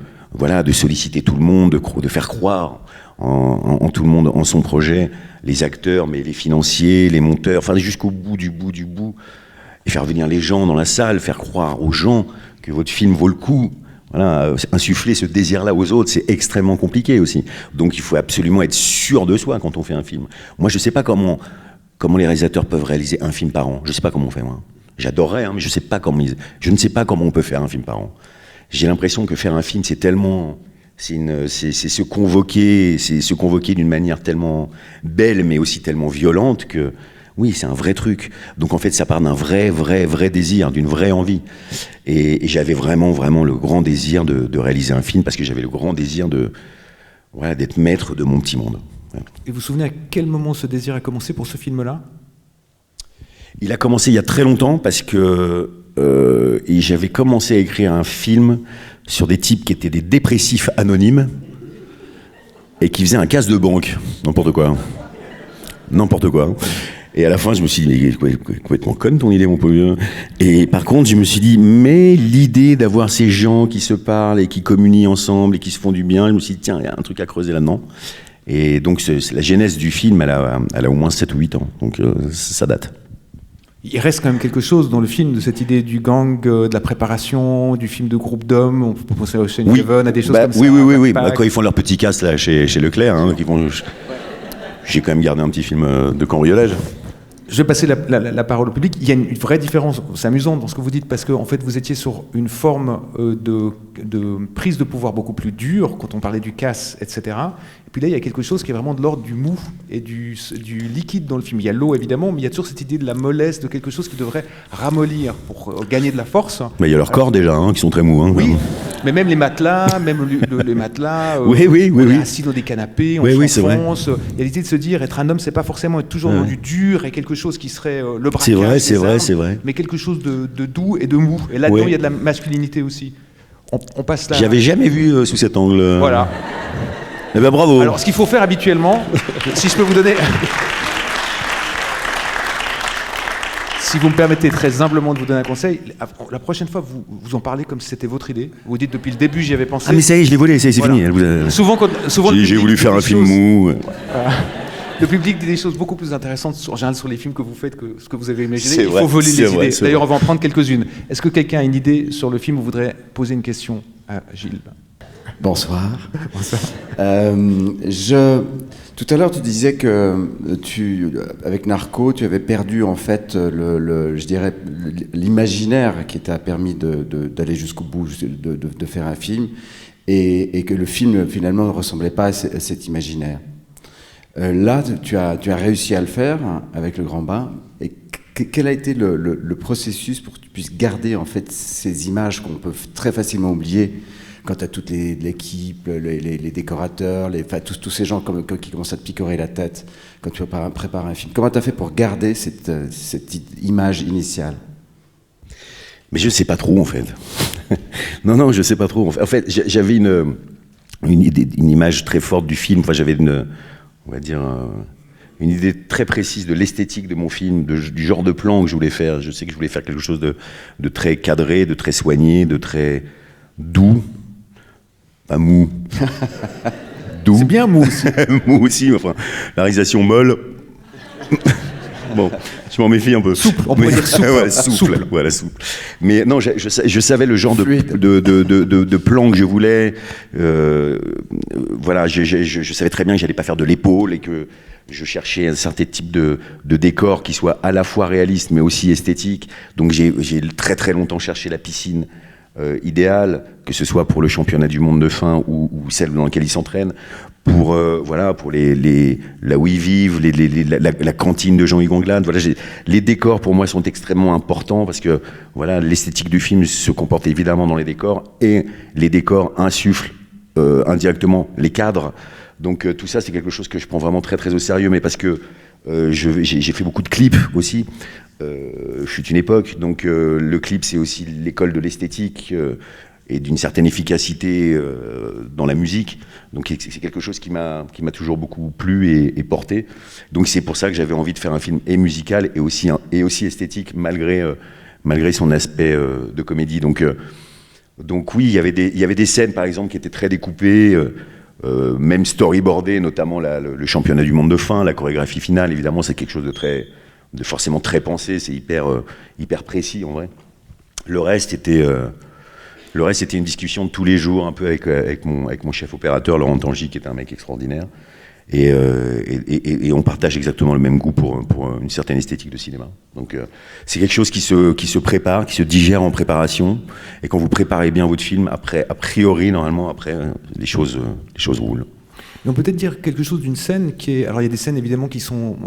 S1: solliciter tout le monde, de faire croire en tout le monde, en son projet, les acteurs, mais les financiers, les monteurs, enfin jusqu'au bout du bout, et faire venir les gens dans la salle, faire croire aux gens que votre film vaut le coup. Voilà, insuffler ce désir-là aux autres, c'est extrêmement compliqué aussi. Donc il faut absolument être sûr de soi quand on fait un film. Moi, je ne sais pas comment les réalisateurs peuvent réaliser un film par an. Je ne sais pas comment on fait, moi. J'adorerais, hein, mais je ne sais pas comment on peut faire un film par an. J'ai l'impression que faire un film, c'est tellement... C'est se convoquer d'une manière tellement belle, mais aussi tellement violente que... Oui, c'est un vrai truc. Donc en fait, ça part d'un vrai désir, d'une vraie envie. Et j'avais vraiment le grand désir de réaliser un film, parce que j'avais le grand désir d'être maître de mon petit monde. Ouais.
S2: Et vous vous souvenez à quel moment ce désir a commencé pour ce film-là?
S1: Il a commencé il y a très longtemps, parce que j'avais commencé à écrire un film sur des types qui étaient des dépressifs anonymes et qui faisaient un casse de banque. N'importe quoi. Et à la fin, je me suis dit, mais complètement conne ton idée, mon pauvre. Et par contre, je me suis dit, mais l'idée d'avoir ces gens qui se parlent et qui communient ensemble et qui se font du bien, je me suis dit, tiens, il y a un truc à creuser là-dedans. Et donc, c'est la genèse du film, elle a au moins 7 ou 8 ans. Donc, ça date.
S2: Il reste quand même quelque chose dans le film de cette idée du gang, de la préparation, du film de groupe d'hommes. On peut penser à Ocean Eleven, à des choses comme ça.
S1: Oui. Quand ils font leur petit casse là, chez Leclerc, hein, j'ai quand même gardé un petit film de cambriolage.
S2: Je vais passer la parole au public. Il y a une vraie différence, c'est amusant dans ce que vous dites, parce que en fait, vous étiez sur une forme de prise de pouvoir beaucoup plus dure, quand on parlait du casse, etc. Et puis là, il y a quelque chose qui est vraiment de l'ordre du mou et du liquide dans le film. Il y a l'eau, évidemment, mais il y a toujours cette idée de la mollesse, de quelque chose qui devrait ramollir pour gagner de la force.
S1: Mais il y a leurs corps déjà, hein, qui sont très mous. Hein,
S2: oui,
S1: vraiment.
S2: Mais même les matelas, les matelas,
S1: oui.
S2: on est assis dans des canapés, on s'enfonce. Il y a l'idée de se dire, être un homme, c'est pas forcément être toujours dans du dur et quelque chose qui serait le braquage.
S1: C'est vrai.
S2: Mais quelque chose de doux et de mou. Et là-dedans, il y a de la masculinité aussi. On passe là.
S1: J'avais jamais vu sous cet angle.
S2: Voilà.
S1: Eh ben bravo.
S2: Alors, ce qu'il faut faire habituellement, si je peux vous donner... Si vous me permettez très humblement de vous donner un conseil, la prochaine fois, vous en parlez comme si c'était votre idée. Vous dites, depuis le début, j'y avais pensé.
S1: Ah mais ça y est, je l'ai volé, c'est fini.
S2: Souvent,
S1: j'ai voulu faire un film mou.
S2: Le public dit des choses beaucoup plus intéressantes, en général, sur les films que vous faites que ce que vous avez imaginé. Il
S1: faut
S2: voler les idées. D'ailleurs, on va en prendre quelques-unes. Est-ce que quelqu'un a une idée sur le film ou voudrait poser une question à Gilles?
S3: Bonsoir. Tout à l'heure, tu disais que avec Narco, tu avais perdu en fait je dirais l'imaginaire qui t'a permis d'aller jusqu'au bout, de faire un film, et que le film finalement ne ressemblait pas à cet imaginaire. Là, tu as réussi à le faire avec Le Grand Bain. Et quel a été le processus pour que tu puisses garder en fait ces images qu'on peut très facilement oublier? Quand tu as toute l'équipe, les décorateurs, tous ces gens qui commencent à te picorer la tête quand tu prépares un film. Comment tu as fait pour garder cette image initiale?
S1: Mais je ne sais pas trop, en fait. Non, je ne sais pas trop. En fait, j'avais une image très forte du film. Enfin, j'avais une idée très précise de l'esthétique de mon film, du genre de plan que je voulais faire. Je sais que je voulais faire quelque chose de très cadré, de très soigné, de très doux. pas mou. Doux.
S2: C'est bien mou aussi.
S1: Mou aussi, enfin, la réalisation molle. Bon, je m'en méfie un peu.
S2: Souple, on pourrait dire souple.
S1: Ouais, souple. Voilà, souple. Mais non, je savais le genre de plan que je voulais. Voilà, je savais très bien que j'allais pas faire de l'épaule et que je cherchais un certain type de décor qui soit à la fois réaliste mais aussi esthétique. Donc j'ai très très longtemps cherché la piscine idéale, que ce soit pour le championnat du monde de fin ou celle dans laquelle ils s'entraînent, pour voilà, pour là où ils vivent, la cantine de Jean-Hugues Anglade. Voilà, les décors pour moi sont extrêmement importants parce que voilà, l'esthétique du film se comporte évidemment dans les décors et les décors insufflent indirectement les cadres. Donc tout ça c'est quelque chose que je prends vraiment très très au sérieux, mais parce que j'ai fait beaucoup de clips aussi. Fut une époque, donc le clip c'est aussi l'école de l'esthétique et d'une certaine efficacité dans la musique. Donc c'est quelque chose qui m'a toujours beaucoup plu et porté. Donc c'est pour ça que j'avais envie de faire un film et musical et aussi esthétique malgré son aspect de comédie. Donc oui, il y avait des scènes par exemple qui étaient très découpées. Même storyboardées, notamment le championnat du monde de fin, la chorégraphie finale, évidemment c'est quelque chose de forcément très pensé, c'est hyper précis en vrai. Le reste était une discussion de tous les jours, un peu avec mon chef opérateur, Laurent Tangy, qui est un mec extraordinaire. Et on partage exactement le même goût pour une certaine esthétique de cinéma. Donc c'est quelque chose qui se prépare, qui se digère en préparation. Et quand vous préparez bien votre film, après, a priori, normalement, après, les choses roulent.
S2: Et on peut peut-être dire quelque chose d'une scène qui est... Alors il y a des scènes évidemment qui sont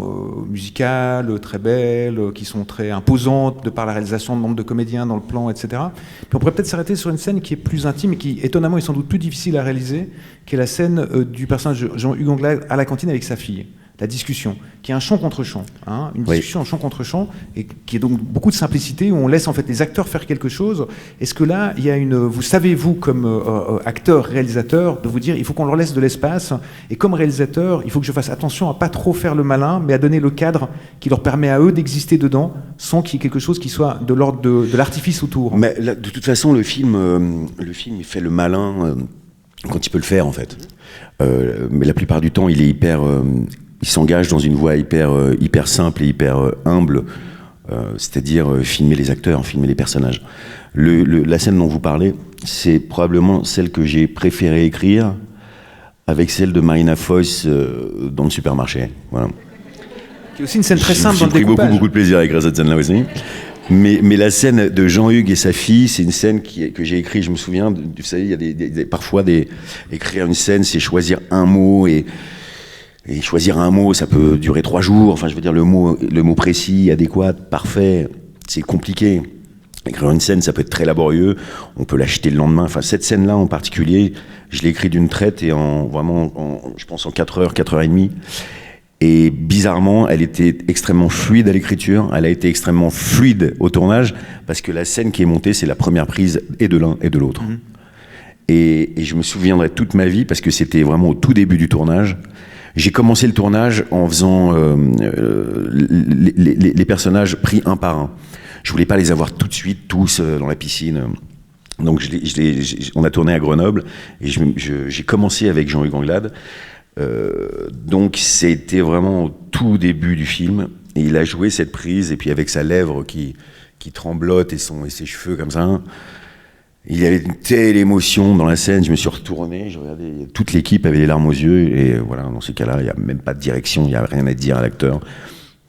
S2: musicales, très belles, qui sont très imposantes de par la réalisation de nombre de comédiens dans le plan, etc. Puis on pourrait peut-être s'arrêter sur une scène qui est plus intime et qui étonnamment est sans doute plus difficile à réaliser, qui est la scène du personnage de Jean-Hugues Anglade à la cantine avec sa fille. La discussion, qui est un chant contre chant, hein, une discussion en chant contre chant, et qui est donc beaucoup de simplicité, où on laisse en fait les acteurs faire quelque chose. Est-ce que là, il y a vous savez, vous, comme acteur, réalisateur, de vous dire, il faut qu'on leur laisse de l'espace, et comme réalisateur, il faut que je fasse attention à pas trop faire le malin, mais à donner le cadre qui leur permet à eux d'exister dedans, sans qu'il y ait quelque chose qui soit de l'ordre de l'artifice autour.
S1: Mais là, de toute façon, le film, il fait le malin quand il peut le faire, en fait. Mais la plupart du temps, il est il s'engage dans une voie hyper simple et hyper humble, c'est-à-dire filmer les acteurs, filmer les personnages. La scène dont vous parlez, c'est probablement celle que j'ai préféré écrire avec celle de Marina Foïs dans le supermarché. Voilà.
S2: Qui est aussi une scène très simple dans le découpage.
S1: J'ai pris beaucoup de plaisir à écrire cette scène-là aussi. Mais la scène de Jean-Hugues et sa fille, c'est une scène que j'ai écrite, je me souviens, vous savez, il y a parfois écrire une scène, c'est choisir un mot et choisir un mot, ça peut durer 3 jours. Enfin, je veux dire, le mot précis, adéquat, parfait, c'est compliqué. Écrire une scène, ça peut être très laborieux. On peut l'acheter le lendemain. Enfin, cette scène-là en particulier, je l'ai écrite d'une traite et je pense en 4 heures, 4 heures et demie. Et bizarrement, elle était extrêmement fluide à l'écriture. Elle a été extrêmement fluide au tournage parce que la scène qui est montée, c'est la première prise et de l'un et de l'autre. Mmh. Et je me souviendrai toute ma vie parce que c'était vraiment au tout début du tournage. J'ai commencé le tournage en faisant les personnages pris un par un. Je voulais pas les avoir tout de suite, tous dans la piscine. Donc on a tourné à Grenoble et j'ai commencé avec Jean-Hugues Anglade. Donc c'était vraiment au tout début du film. Et il a joué cette prise et puis avec sa lèvre qui tremblote et ses cheveux comme ça. Il y avait une telle émotion dans la scène, je me suis retourné, je regardais, toute l'équipe avait les larmes aux yeux, et voilà, dans ces cas-là, il n'y a même pas de direction, il n'y a rien à dire à l'acteur.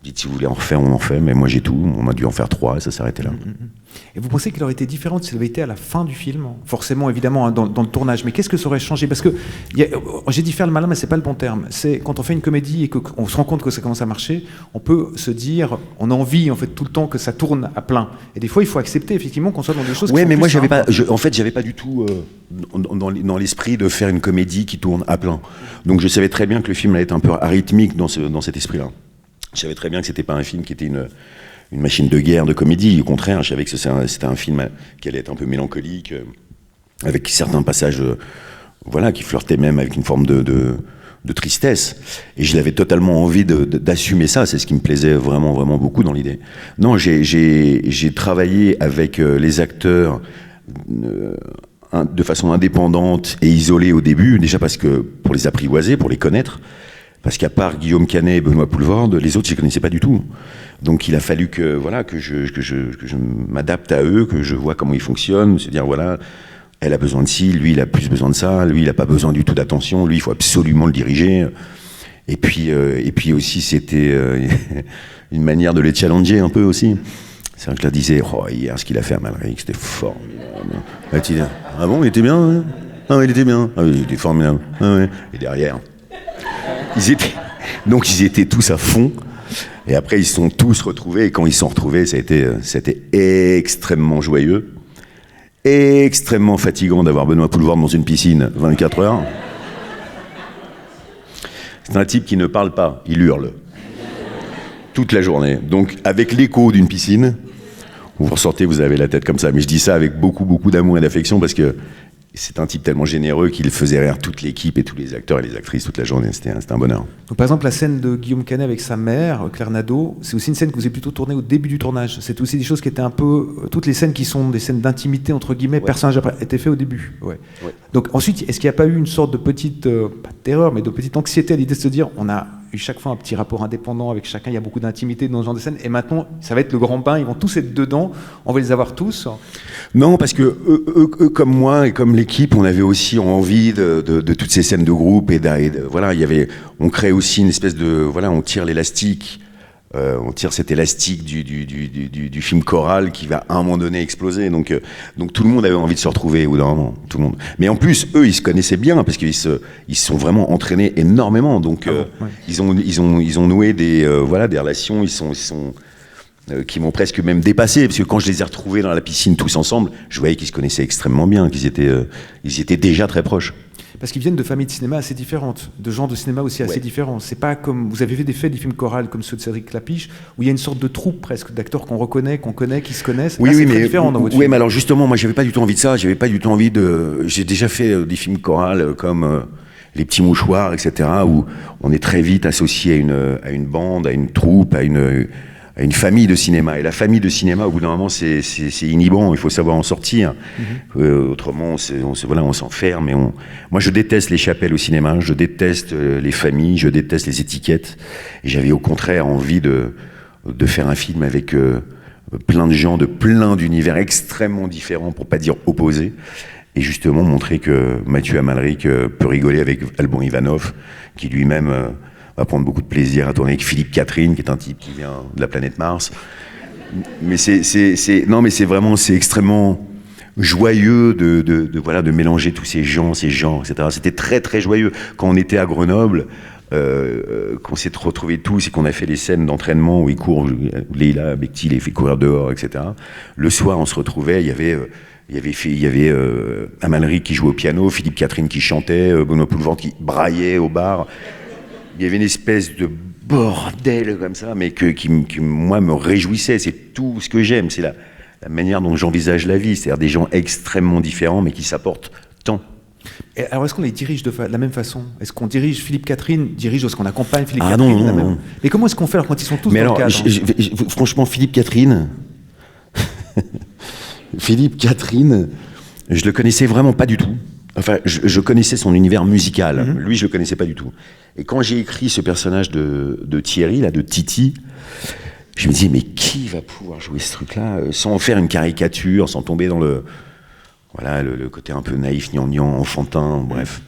S1: Dites si vous voulez en refaire, on en fait, mais moi j'ai tout, on a dû en faire 3, et ça s'arrêtait là.
S2: Et vous pensez qu'il aurait été différent si ça avait été à la fin du film? Forcément, évidemment, dans le tournage, mais qu'est-ce que ça aurait changé? Parce que, j'ai dit faire le malin, mais c'est pas le bon terme. C'est quand on fait une comédie et qu'on se rend compte que ça commence à marcher, on peut se dire, on a envie en fait tout le temps que ça tourne à plein. Et des fois, il faut accepter effectivement qu'on soit dans des choses qui sont
S1: mais moi j'avais
S2: simples.
S1: pas du tout dans l'esprit de faire une comédie qui tourne à plein. Donc je savais très bien que le film allait être un peu arythmique dans cet esprit-là. Je savais très bien que c'était pas un film qui était une machine de guerre, de comédie. Au contraire, je savais que c'était un film qui allait être un peu mélancolique, avec certains passages, qui flirtaient même avec une forme de tristesse. Et je l'avais totalement envie d'assumer ça. C'est ce qui me plaisait vraiment, vraiment beaucoup dans l'idée. Non, j'ai travaillé avec les acteurs de façon indépendante et isolée au début, déjà parce que pour les apprivoiser, pour les connaître, parce qu'à part Guillaume Canet et Benoît Poulvorde, les autres je les connaissais pas du tout. Donc il a fallu que je m'adapte à eux, que je vois comment ils fonctionnent, se dire voilà, elle a besoin de ci, lui il a plus besoin de ça, lui il a pas besoin du tout d'attention, lui il faut absolument le diriger. Et puis aussi c'était une manière de les challenger un peu aussi. C'est vrai que je leur disais, oh, hier, ce qu'il a fait à Malric, c'était formidable. Là, tu dis, ah bon, il était bien, hein? Ah oui, il était bien. Ah oui, il était formidable. Ah ouais. Et derrière, ils étaient tous à fond. Et après, ils se sont tous retrouvés. Et quand ils se sont retrouvés, c'était extrêmement joyeux, extrêmement fatigant d'avoir Benoît Poulvorde dans une piscine 24 heures. C'est un type qui ne parle pas, il hurle. Toute la journée. Donc, avec l'écho d'une piscine, vous ressortez, vous avez la tête comme ça. Mais je dis ça avec beaucoup, beaucoup d'amour et d'affection parce que c'est un type tellement généreux qu'il faisait rire toute l'équipe et tous les acteurs et les actrices toute la journée. C'était un bonheur.
S2: Donc, par exemple, la scène de Guillaume Canet avec sa mère, Claire Nadeau, c'est aussi une scène que vous avez plutôt tournée au début du tournage. C'est aussi des choses qui étaient un peu... Toutes les scènes qui sont des scènes d'intimité, entre guillemets, personnages étaient faites au début. Ouais. Ouais. Donc ensuite, est-ce qu'il n'y a pas eu une sorte de petite, pas de terreur, mais de petite anxiété à l'idée de se dire, on a eu chaque fois un petit rapport indépendant avec chacun, il y a beaucoup d'intimité dans ce genre de scène, et maintenant, ça va être le grand bain, ils vont tous être dedans, on va les avoir tous.
S1: Non, parce que eux comme moi et comme l'équipe, on avait aussi envie de toutes ces scènes de groupe voilà, on crée aussi une espèce de, voilà, on tire l'élastique, on tire cet élastique du film choral qui va à un moment donné exploser. Donc tout le monde avait envie de se retrouver au bout d'un moment, tout le monde. Mais en plus, eux, ils se connaissaient bien parce qu'ils se sont vraiment entraînés énormément. Donc ils ont noué des relations, qui m'ont presque même dépassé, parce que quand je les ai retrouvés dans la piscine tous ensemble, je voyais qu'ils se connaissaient extrêmement bien, qu'ils étaient déjà très proches.
S2: Parce qu'ils viennent de familles de cinéma assez différentes, de genres de cinéma aussi assez différents. C'est pas comme vous avez fait des films chorales comme ceux de Cédric Clapiche, où il y a une sorte de troupe presque d'acteurs qu'on reconnaît, qu'on connaît, qui se connaissent.
S1: Oui,
S2: là,
S1: oui,
S2: c'est très différent dans votre film.
S1: Oui, mais alors justement, moi, j'avais pas du tout envie de ça. J'avais pas du tout envie de. J'ai déjà fait des films chorales comme Les Petits Mouchoirs, etc., où on est très vite associé à une bande, à une troupe, à une famille de cinéma. Et la famille de cinéma, au bout d'un moment, c'est inhibant. Il faut savoir en sortir. Autrement, on s'enferme. Moi, je déteste les chapelles au cinéma. Je déteste les familles. Je déteste les étiquettes. Et j'avais au contraire envie de faire un film avec plein de gens de plein d'univers extrêmement différents, pour pas dire opposés. Et justement, montrer que Mathieu Amalric peut rigoler avec Alban Ivanov, qui lui-même... va prendre beaucoup de plaisir à tourner avec Philippe Catherine, qui est un type qui vient de la planète Mars. Mais c'est vraiment extrêmement joyeux de mélanger tous ces gens, etc. C'était très très joyeux. Quand on était à Grenoble, qu'on s'est retrouvés tous et qu'on a fait les scènes d'entraînement où ils courent, Leïla Bekti les fait courir dehors, etc. Le soir, on se retrouvait, il y avait Amalric qui jouait au piano, Philippe Catherine qui chantait, Benoît Poulvorde qui braillait au bar. Il y avait une espèce de bordel comme ça, mais qui moi, me réjouissait. C'est tout ce que j'aime. C'est la manière dont j'envisage la vie. C'est-à-dire des gens extrêmement différents, mais qui s'apportent tant.
S2: Et alors, est-ce qu'on les dirige de la même façon? Est-ce qu'on dirige Philippe Catherine, est-ce qu'on accompagne Philippe Catherine
S1: non.
S2: Mais comment est-ce qu'on fait alors quand ils sont tous dans le cadre?
S1: Franchement, Philippe Catherine, je le connaissais vraiment pas du tout. Enfin, je connaissais son univers musical. Lui, je le connaissais pas du tout. Et quand j'ai écrit ce personnage de Thierry, là, de Titi, je me disais, mais qui va pouvoir jouer ce truc-là sans faire une caricature, sans tomber dans le côté un peu naïf, gnangnan, enfantin, bref.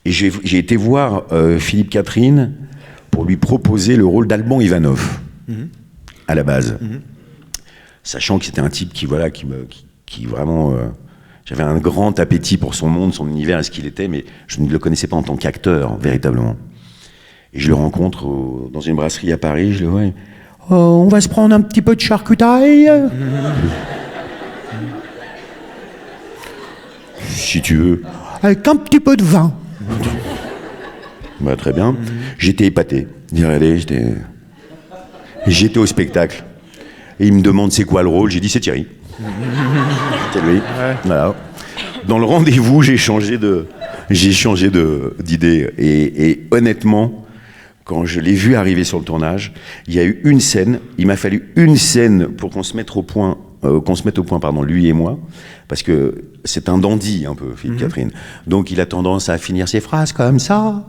S1: Et j'ai été voir Philippe Catherine pour lui proposer le rôle d'Alban Ivanov, à la base. Sachant que c'était un type qui vraiment... J'avais un grand appétit pour son monde, son univers et ce qu'il était, mais je ne le connaissais pas en tant qu'acteur, véritablement. Et je le rencontre dans une brasserie à Paris, je le vois, on va se prendre un petit peu de charcutaille. Si tu veux. Avec un petit peu de vin. Bah, très bien. J'étais épaté. J'étais au spectacle. Et il me demande c'est quoi le rôle, j'ai dit c'est Thierry. C'était lui. Ouais. Voilà. Dans le rendez-vous, j'ai changé d'idée. Et honnêtement, quand je l'ai vu arriver sur le tournage, il y a eu une scène. Il m'a fallu une scène pour qu'on se mette au point, lui et moi, Parce que c'est un dandy, un peu, Philippe Catherine. Donc, il a tendance à finir ses phrases comme ça.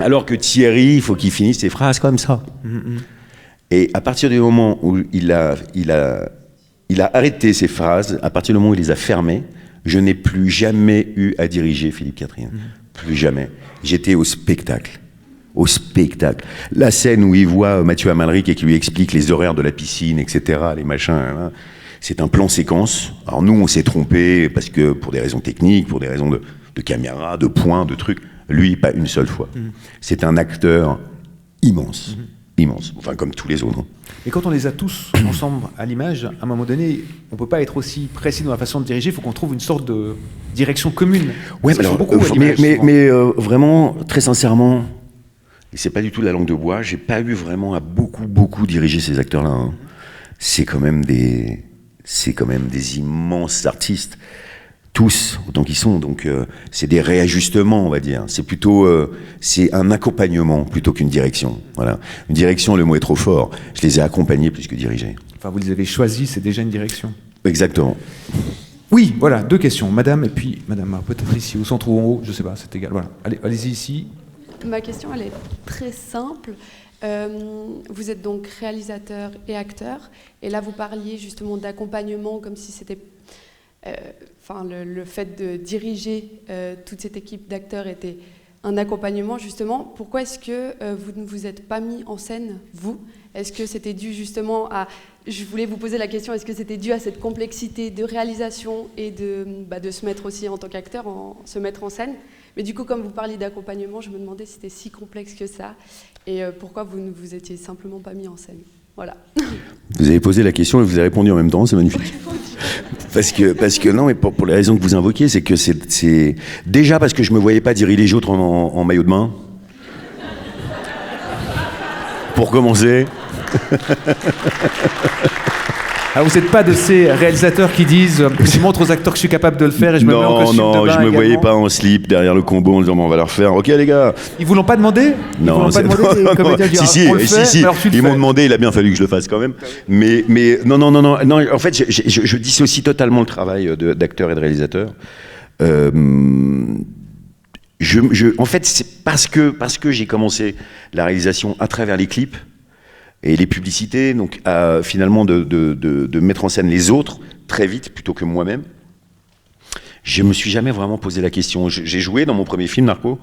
S1: Alors que Thierry, il faut qu'il finisse ses phrases comme ça. Et à partir du moment où il a arrêté ses phrases, à partir du moment où il les a fermées, je n'ai plus jamais eu à diriger Philippe Catherine. Plus jamais. J'étais au spectacle. Au spectacle. La scène où il voit Mathieu Amalric et qui lui explique les horaires de la piscine, etc., les machins, là, c'est un plan séquence. Alors nous, on s'est trompé parce que pour des raisons techniques, pour des raisons de caméra, de points, de trucs. Lui, pas une seule fois. C'est un acteur immense. Immense. Enfin, comme tous les autres.
S2: Et quand on les a tous ensemble à l'image, à un moment donné, on ne peut pas être aussi précis dans la façon de diriger, il faut qu'on trouve une sorte de direction commune.
S1: Ouais, mais vraiment, très sincèrement, et c'est pas du tout la langue de bois, j'ai pas eu vraiment à beaucoup diriger ces acteurs-là. Hein. C'est quand même des immenses artistes. Tous, autant qu'ils sont, donc c'est des réajustements, on va dire. C'est plutôt, c'est un accompagnement plutôt qu'une direction. Voilà, une direction, le mot est trop fort. Je les ai accompagnés plus que dirigés.
S2: Enfin, vous les avez choisis, c'est déjà une direction.
S1: Exactement.
S2: Oui, voilà, 2 questions. Madame et puis Madame, peut-être ici, au centre ou en haut, je sais pas, c'est égal. Voilà, allez-y ici.
S4: Ma question, elle est très simple. Vous êtes donc réalisateur et acteur, et là vous parliez justement d'accompagnement, comme si c'était... le fait de diriger toute cette équipe d'acteurs était un accompagnement justement. Pourquoi est-ce que vous ne vous êtes pas mis en scène, vous? Est-ce que c'était dû justement à... Je voulais vous poser la question, est-ce que c'était dû à cette complexité de réalisation et de se mettre aussi en tant qu'acteur, se mettre en scène? Mais du coup, comme vous parliez d'accompagnement, je me demandais si c'était si complexe que ça, et pourquoi vous ne vous étiez simplement pas mis en scène. Voilà.
S1: Vous avez posé la question et vous avez répondu en même temps, c'est magnifique. Parce que non, mais pour les raisons que vous invoquez, c'est que c'est déjà parce que je me voyais pas diriger les autres en maillot de bain. Pour commencer.
S2: Ah, vous n'êtes pas de ces réalisateurs qui disent je montre aux acteurs que je suis capable de le faire et je me mets en costume de bain.
S1: Non, je me voyais pas en slip derrière le combo en disant on va le refaire. Ok les gars.
S2: Ils vous l'ont pas demandé?
S1: Non, si, ils m'ont demandé, il a bien fallu que je le fasse quand même. Mais non, en fait, je dissocie totalement le travail d'acteur et de réalisateur. En fait, c'est parce que j'ai commencé la réalisation à travers les clips et les publicités, donc finalement de mettre en scène les autres très vite plutôt que moi-même. Je me suis jamais vraiment posé la question. J'ai joué dans mon premier film, Narco,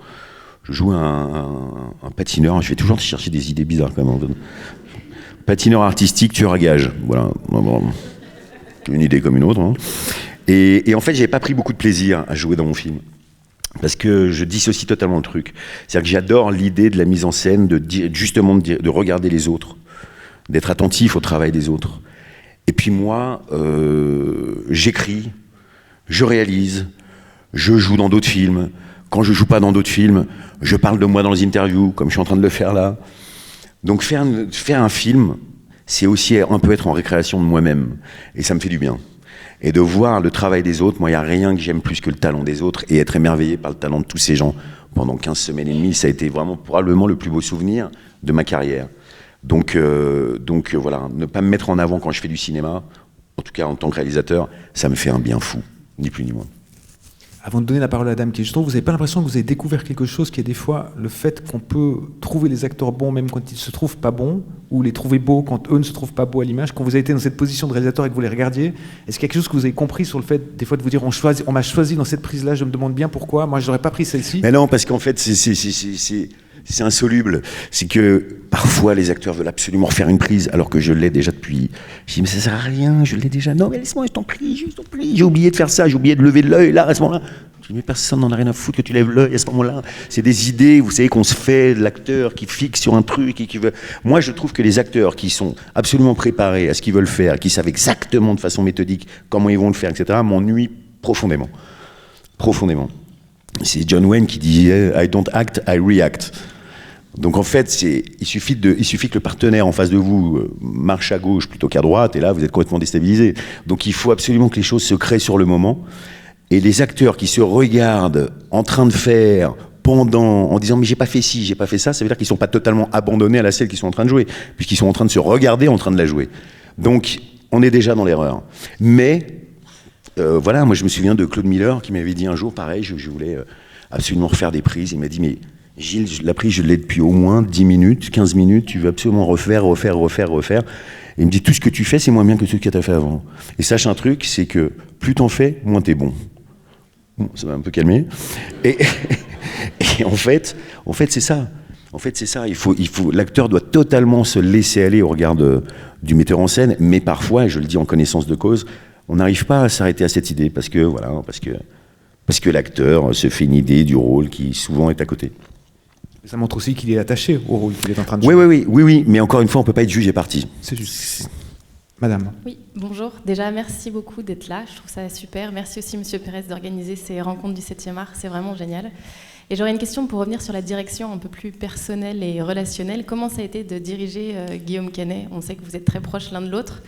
S1: je joue un patineur, je vais toujours chercher des idées bizarres quand même. Patineur artistique, tueur à gages. Voilà, une idée comme une autre. Hein. Et en fait, j'avais pas pris beaucoup de plaisir à jouer dans mon film. Parce que je dissocie totalement le truc. C'est-à-dire que j'adore l'idée de la mise en scène, de regarder les autres, d'être attentif au travail des autres. Et puis moi, j'écris, je réalise, je joue dans d'autres films. Quand je joue pas dans d'autres films, je parle de moi dans les interviews, comme je suis en train de le faire là. Donc faire un film, c'est aussi un peu être en récréation de moi-même. Et ça me fait du bien. Et de voir le travail des autres, moi, il n'y a rien que j'aime plus que le talent des autres et être émerveillé par le talent de tous ces gens. Pendant 15 semaines et demie, ça a été vraiment probablement le plus beau souvenir de ma carrière. Donc voilà, ne pas me mettre en avant quand je fais du cinéma, en tout cas en tant que réalisateur, ça me fait un bien fou, ni plus ni moins.
S2: Avant de donner la parole à la dame qui est juste, vous n'avez pas l'impression que vous avez découvert quelque chose qui est des fois le fait qu'on peut trouver les acteurs bons même quand ils ne se trouvent pas bons, ou les trouver beaux quand eux ne se trouvent pas beaux à l'image. Quand vous avez été dans cette position de réalisateur et que vous les regardiez, est-ce qu'il y a quelque chose que vous avez compris sur le fait des fois de vous dire on m'a choisi dans cette prise-là, je me demande bien pourquoi, moi je n'aurais pas pris celle-ci?
S1: Mais non, parce qu'en fait c'est insoluble. C'est que parfois les acteurs veulent absolument refaire une prise alors que je l'ai déjà depuis. Je dis mais ça sert à rien, je l'ai déjà. Non mais laisse-moi, je t'en prie, j'ai oublié de faire ça, j'ai oublié de lever l'œil là à ce moment-là. Je dis mais personne n'en a rien à foutre que tu lèves l'œil à ce moment-là. C'est des idées, vous savez qu'on se fait de l'acteur qui fixe sur un truc et qui veut. Moi je trouve que les acteurs qui sont absolument préparés à ce qu'ils veulent faire, qui savent exactement de façon méthodique comment ils vont le faire, etc. m'ennuient profondément. Profondément. C'est John Wayne qui disait I don't act, I react. Donc en fait, il suffit que le partenaire en face de vous marche à gauche plutôt qu'à droite, et là vous êtes complètement déstabilisé. Donc il faut absolument que les choses se créent sur le moment. Et les acteurs qui se regardent en train de faire en disant mais j'ai pas fait ci, j'ai pas fait ça, ça veut dire qu'ils sont pas totalement abandonnés à la scène qu'ils sont en train de jouer, puisqu'ils sont en train de se regarder en train de la jouer. Donc on est déjà dans l'erreur. Mais voilà, moi je me souviens de Claude Miller qui m'avait dit un jour, pareil, je voulais absolument refaire des prises. Il m'a dit, mais Gilles, la prise, je l'ai depuis au moins 10 minutes, 15 minutes, tu veux absolument refaire. Et il me dit, tout ce que tu fais, c'est moins bien que ce que tu as fait avant. Et sache un truc, c'est que plus t'en fais, moins t'es bon. Bon, ça va un peu calmer. Et en fait, c'est ça. En fait, c'est ça. L'acteur doit totalement se laisser aller au regard du metteur en scène, mais parfois, et je le dis en connaissance de cause, on n'arrive pas à s'arrêter à cette idée parce que l'acteur se fait une idée du rôle qui souvent est à côté.
S2: Ça montre aussi qu'il est attaché au rôle qu'il est en train de jouer.
S1: Oui, mais encore une fois, on ne peut pas être jugé parti.
S2: C'est juste. Madame.
S5: Oui, bonjour. Déjà, merci beaucoup d'être là. Je trouve ça super. Merci aussi, Monsieur Pérez, d'organiser ces rencontres du 7e art. C'est vraiment génial. Et j'aurais une question pour revenir sur la direction un peu plus personnelle et relationnelle. Comment ça a été de diriger Guillaume Canet? On sait que vous êtes très proches l'un de l'autre.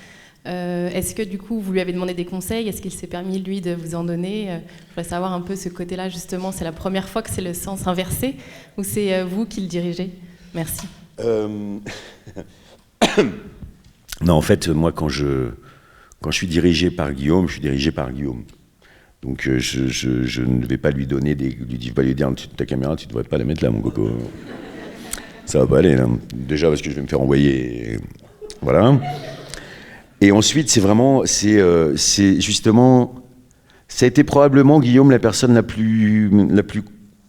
S5: Est-ce que du coup vous lui avez demandé des conseils? Est-ce qu'il s'est permis lui de vous en donner? Je voudrais savoir un peu ce côté-là justement. C'est la première fois que c'est le sens inversé ou c'est vous qui le dirigez? Merci.
S1: Non, en fait, moi quand je suis dirigé par Guillaume, je suis dirigé par Guillaume. Donc je ne vais pas lui donner je vais pas lui dire ta caméra, tu devrais pas la mettre là, mon coco. Ça va pas aller là. Déjà parce que je vais me faire envoyer. Voilà. Et ensuite, c'est justement, ça a été probablement Guillaume la personne la plus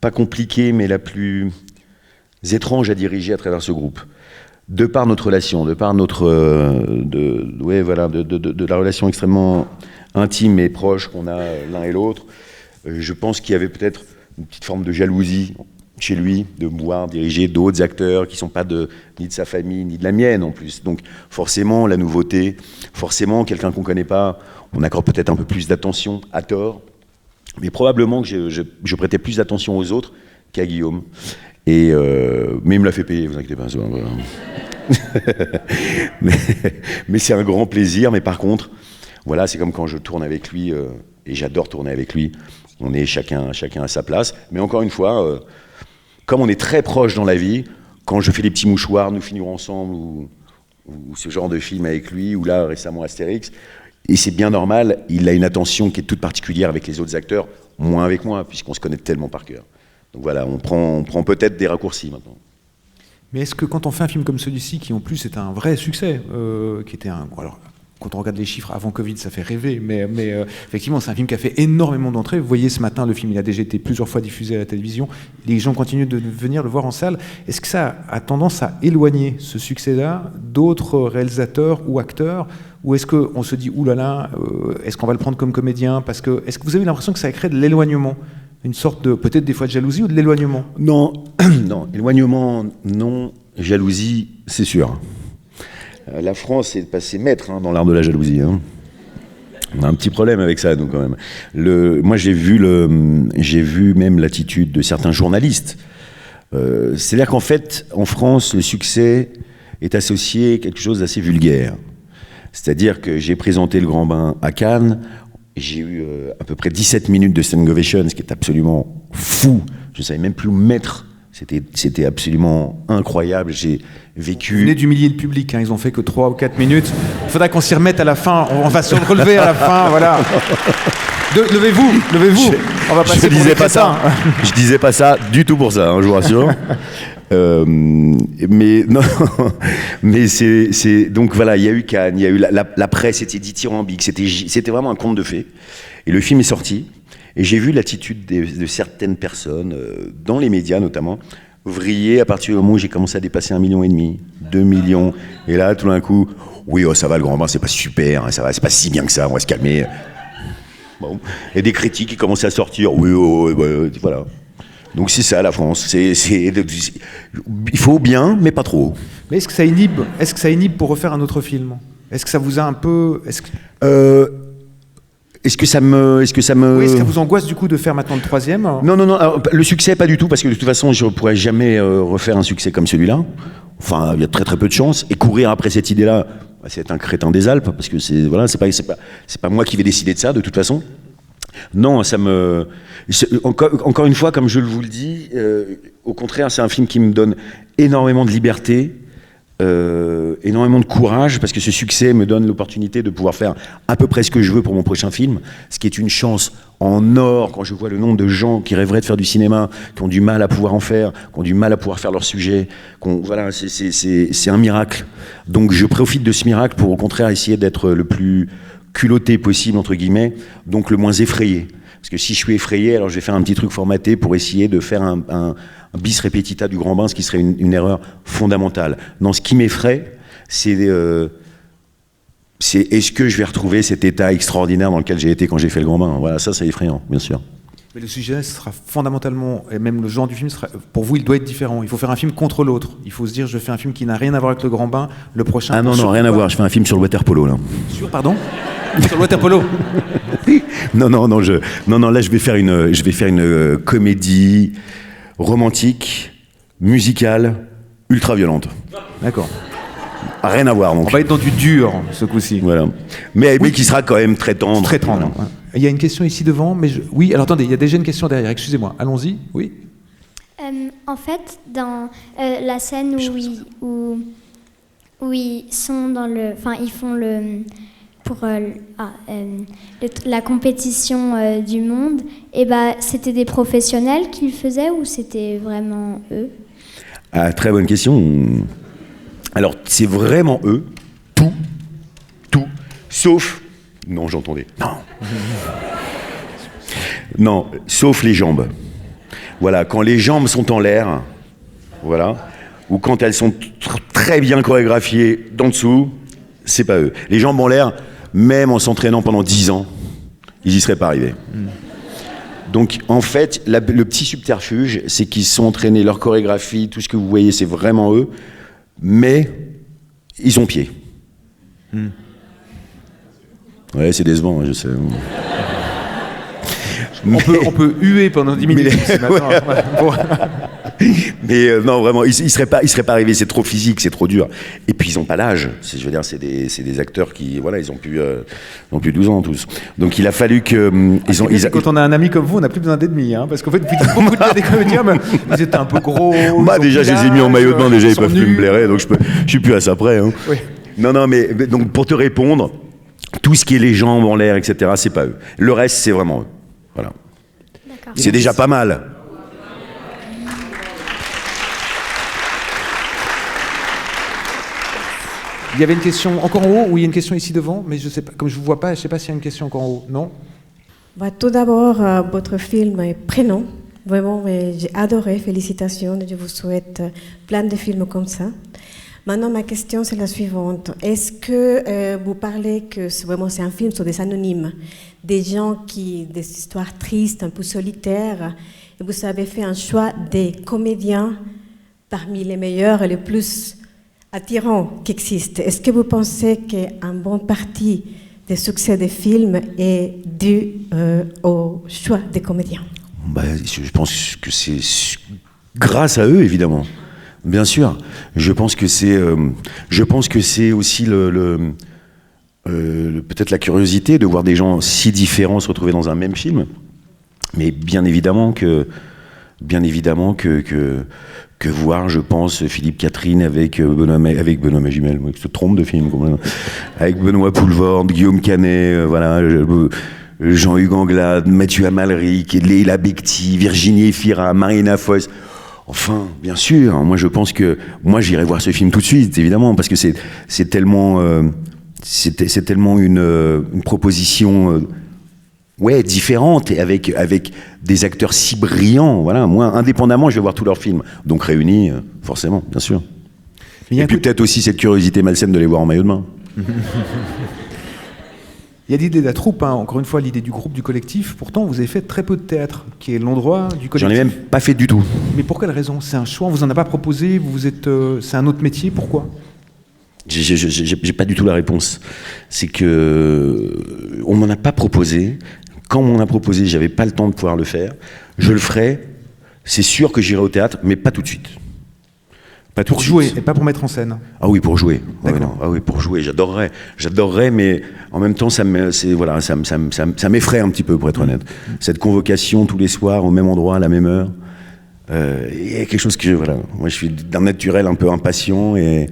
S1: pas compliquée, mais la plus étrange à diriger à travers ce groupe. De par notre relation, de par de la relation extrêmement intime et proche qu'on a l'un et l'autre, je pense qu'il y avait peut-être une petite forme de jalousie chez lui, de me voir diriger d'autres acteurs qui ne sont pas ni de sa famille, ni de la mienne en plus. Donc forcément, la nouveauté, forcément, quelqu'un qu'on ne connaît pas, on accorde peut-être un peu plus d'attention, à tort, mais probablement que je prêtais plus d'attention aux autres qu'à Guillaume. Mais il me l'a fait payer, vous inquiétez pas. mais c'est un grand plaisir, mais par contre, voilà, c'est comme quand je tourne avec lui, et j'adore tourner avec lui, on est chacun à sa place, mais encore une fois... Comme on est très proches dans la vie, quand je fais les petits mouchoirs, nous finirons ensemble, ou ce genre de film avec lui, ou là récemment Astérix, et c'est bien normal, il a une attention qui est toute particulière avec les autres acteurs, moins avec moi, puisqu'on se connaît tellement par cœur. Donc voilà, on prend peut-être des raccourcis maintenant.
S2: Mais est-ce que quand on fait un film comme celui-ci, qui en plus est un vrai succès, qui était alors, quand on regarde les chiffres avant Covid, ça fait rêver, mais effectivement, c'est un film qui a fait énormément d'entrées. Vous voyez, ce matin, le film, il a déjà été plusieurs fois diffusé à la télévision. Les gens continuent de venir le voir en salle. Est-ce que ça a tendance à éloigner ce succès-là d'autres réalisateurs ou acteurs? Ou est-ce qu'on se dit, oulala, est-ce qu'on va le prendre comme comédien? Est-ce que vous avez l'impression que ça crée de l'éloignement? Une sorte de, peut-être des fois de jalousie ou de l'éloignement?
S1: Non, non, éloignement, non. Jalousie, c'est sûr. La France est passée maître dans l'art de la jalousie. On a un petit problème avec ça, nous, quand même. Moi, j'ai vu même l'attitude de certains journalistes. C'est-à-dire qu'en fait, en France, le succès est associé à quelque chose d'assez vulgaire. C'est-à-dire que j'ai présenté Le Grand Bain à Cannes, et j'ai eu à peu près 17 minutes de standing ovation, ce qui est absolument fou. Je ne savais même plus où me mettre. C'était absolument incroyable. J'ai vécu...
S2: Vous venez d'humilier le public, ils ont fait que 3 ou 4 minutes. Il faudra qu'on s'y remette à la fin. On va se relever à la fin, voilà. Levez-vous. On va passer pour les crétins.
S1: Je disais pas ça du tout pour ça, je vous rassure. Mais non, mais c'est donc voilà, il y a eu Cannes, il y a eu la presse était dithyrambique, c'était vraiment un conte de fées. Et le film est sorti. Et j'ai vu l'attitude de certaines personnes, dans les médias notamment, vriller à partir du moment où j'ai commencé à dépasser 1,5 million, 2 millions. Et là, tout d'un coup, oui, ça va, Le Grand Bain, c'est pas super, ça va, c'est pas si bien que ça, on va se calmer. Bon. Et des critiques qui commençaient à sortir, oui, voilà. Donc c'est ça la France. Il faut bien, mais pas trop.
S2: Mais est-ce que ça inhibe pour refaire un autre film? Est-ce que ça vous a un peu...
S1: Est-ce que ça me...
S2: Oui, est-ce que ça vous angoisse du coup de faire maintenant le 3e?
S1: Non. Alors, le succès, pas du tout, parce que de toute façon, je ne pourrais jamais refaire un succès comme celui-là. Enfin, il y a très très peu de chance. Et courir après cette idée-là, c'est être un crétin des Alpes, parce que c'est pas moi qui vais décider de ça, de toute façon. Non, encore une fois, comme je vous le dis, au contraire, c'est un film qui me donne énormément de liberté énormément de courage, parce que ce succès me donne l'opportunité de pouvoir faire à peu près ce que je veux pour mon prochain film, ce qui est une chance en or quand je vois le nombre de gens qui rêveraient de faire du cinéma, qui ont du mal à pouvoir en faire, qui ont du mal à pouvoir faire leur sujet. Voilà, c'est un miracle. Donc je profite de ce miracle pour au contraire essayer d'être le plus culotté possible, entre guillemets, donc le moins effrayé. Parce que si je suis effrayé, alors je vais faire un petit truc formaté pour essayer de faire un bis repetita du grand bain, ce qui serait une erreur fondamentale. Non, ce qui m'effraie, c'est est-ce que je vais retrouver cet état extraordinaire dans lequel j'ai été quand j'ai fait le grand bain. Voilà, ça c'est effrayant, bien sûr.
S2: Mais le sujet sera fondamentalement, et même le genre du film, pour vous, il doit être différent. Il faut faire un film contre l'autre. Il faut se dire, je fais un film qui n'a rien à voir avec le grand bain, le prochain...
S1: Ah non, rien à voir, je fais un film sur le water polo, là.
S2: Sur, pardon Sur le water polo.
S1: Non, là je vais faire une comédie romantique, musicale, ultra violente.
S2: D'accord.
S1: Rien à voir, donc.
S2: On va être dans du dur, ce coup-ci.
S1: Voilà. Mais qui sera quand même très tendre.
S2: Très tendre.
S1: Voilà.
S2: Ouais. Il y a une question ici devant, mais oui, alors attendez, il y a déjà une question derrière, excusez-moi. Allons-y, oui.
S6: En fait, dans la scène où ils sont dans le... Enfin, ils font pour la compétition du monde, et c'était des professionnels qui le faisaient ou c'était vraiment eux?
S1: Ah, très bonne question. Alors, c'est vraiment eux, tout, sauf... Non, j'entendais. Non, sauf les jambes. Voilà, quand les jambes sont en l'air, voilà, ou quand elles sont très bien chorégraphiées d'en dessous, c'est pas eux. Les jambes en l'air, même en s'entraînant pendant 10 ans, ils y seraient pas arrivés. Donc, en fait, le petit subterfuge, c'est qu'ils se sont entraînés, leur chorégraphie, tout ce que vous voyez, c'est vraiment eux, mais ils ont pied. Ouais, c'est décevant, je sais.
S2: On peut huer pendant 10 minutes.
S1: Mais non, vraiment, ils seraient pas arrivés. C'est trop physique, c'est trop dur. Et puis ils ont pas l'âge. Je veux dire, c'est des acteurs qui, voilà, ils ont plus 12 ans tous. Donc il a fallu que
S2: quand on a un ami comme vous, on n'a plus besoin d'ennemis, hein, parce qu'en fait, depuis beaucoup de des comédiens, ils étaient un peu gros.
S1: Moi déjà, je les ai mis en maillot de bain. Déjà, ils peuvent plus me blairer, donc je suis plus à ça près. Hein.
S2: Oui.
S1: Non, mais donc pour te répondre, tout ce qui est les jambes en l'air, etc., c'est pas eux. Le reste, c'est vraiment eux. Voilà.
S6: D'accord.
S1: C'est déjà pas mal.
S2: Il y avait une question encore en haut, ou il y a une question ici devant, mais je sais pas, comme je vous vois pas, je sais pas s'il y a une question encore en haut. Non?
S7: Tout d'abord, votre film est prénom. Vraiment, j'ai adoré. Félicitations. Je vous souhaite plein de films comme ça. Maintenant, ma question, c'est la suivante. Est-ce que vous parlez que c'est un film sur des anonymes, des gens des histoires tristes, un peu solitaires, et vous avez fait un choix des comédiens parmi les meilleurs et les plus attirants qui existent. Est-ce que vous pensez qu'un bon parti des succès des films est dû au choix des comédiens?
S1: Je pense que c'est grâce à eux, évidemment. Bien sûr. Je pense que c'est aussi peut-être la curiosité de voir des gens si différents se retrouver dans un même film. Mais bien évidemment que voir, je pense, Philippe Catherine avec Benoît Magimel, moi, je te trompe de film, avec Benoît Poulvorde, Guillaume Canet, voilà, Jean-Hugues Anglade, Mathieu Amalric, Léla Becti, Virginie Efira, Marina Foïs. Enfin, bien sûr, moi je pense que j'irai voir ce film tout de suite, évidemment, parce que c'est tellement une proposition différente et avec des acteurs si brillants. Voilà, moi indépendamment, je vais voir tous leurs films, donc réunis, forcément, bien sûr. Et puis peut-être aussi cette curiosité malsaine de les voir en maillot de bain.
S2: Il y a l'idée de la troupe, hein, encore une fois, l'idée du groupe, du collectif. Pourtant, vous avez fait très peu de théâtre, qui est l'endroit du collectif.
S1: J'en ai même pas fait du tout.
S2: Mais pour quelle raison? C'est un choix, on vous en a pas proposé, c'est un autre métier, pourquoi?
S1: J'ai pas du tout la réponse. C'est que on m'en a pas proposé. Quand on m'en a proposé, j'avais pas le temps de pouvoir le faire. Je le ferai. C'est sûr que j'irai au théâtre, mais pas tout de suite.
S2: Pour jouer, et pas pour mettre en scène.
S1: Ah oui, pour jouer. Oui, pour jouer, j'adorerais, mais en même temps, ça m'effraie un petit peu, pour être honnête. Cette convocation tous les soirs, au même endroit, à la même heure, il y a quelque chose que, moi je suis d'un naturel un peu impatient, et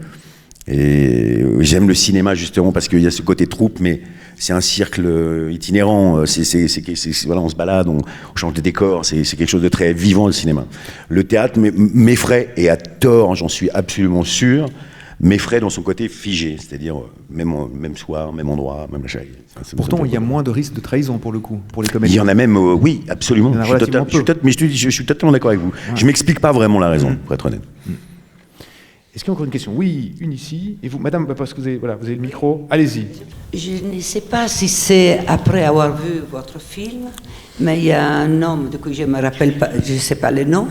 S1: Et j'aime le cinéma justement parce qu'il y a ce côté troupe, mais c'est un cercle itinérant. Voilà, on se balade, on change de décor. C'est quelque chose de très vivant, le cinéma. Le théâtre m'effraie, et à tort, j'en suis absolument sûr, m'effraie dans son côté figé, c'est-à-dire même soir, même endroit, même achat.
S2: Pourtant, il y a moins de risques de trahison pour le coup, pour les comédiens.
S1: Il y en a même, oui, absolument.
S2: Il y en a relativement peu.
S1: Mais je suis totalement d'accord avec vous. Ouais. Je m'explique pas vraiment la raison, pour être honnête.
S2: Est-ce qu'il y a encore une question? Oui, une ici. Et vous, madame, parce que vous avez le micro. Allez-y.
S8: Je ne sais pas si c'est après avoir vu votre film, mais il y a un homme, de qui je ne me rappelle pas, je ne sais pas le nom,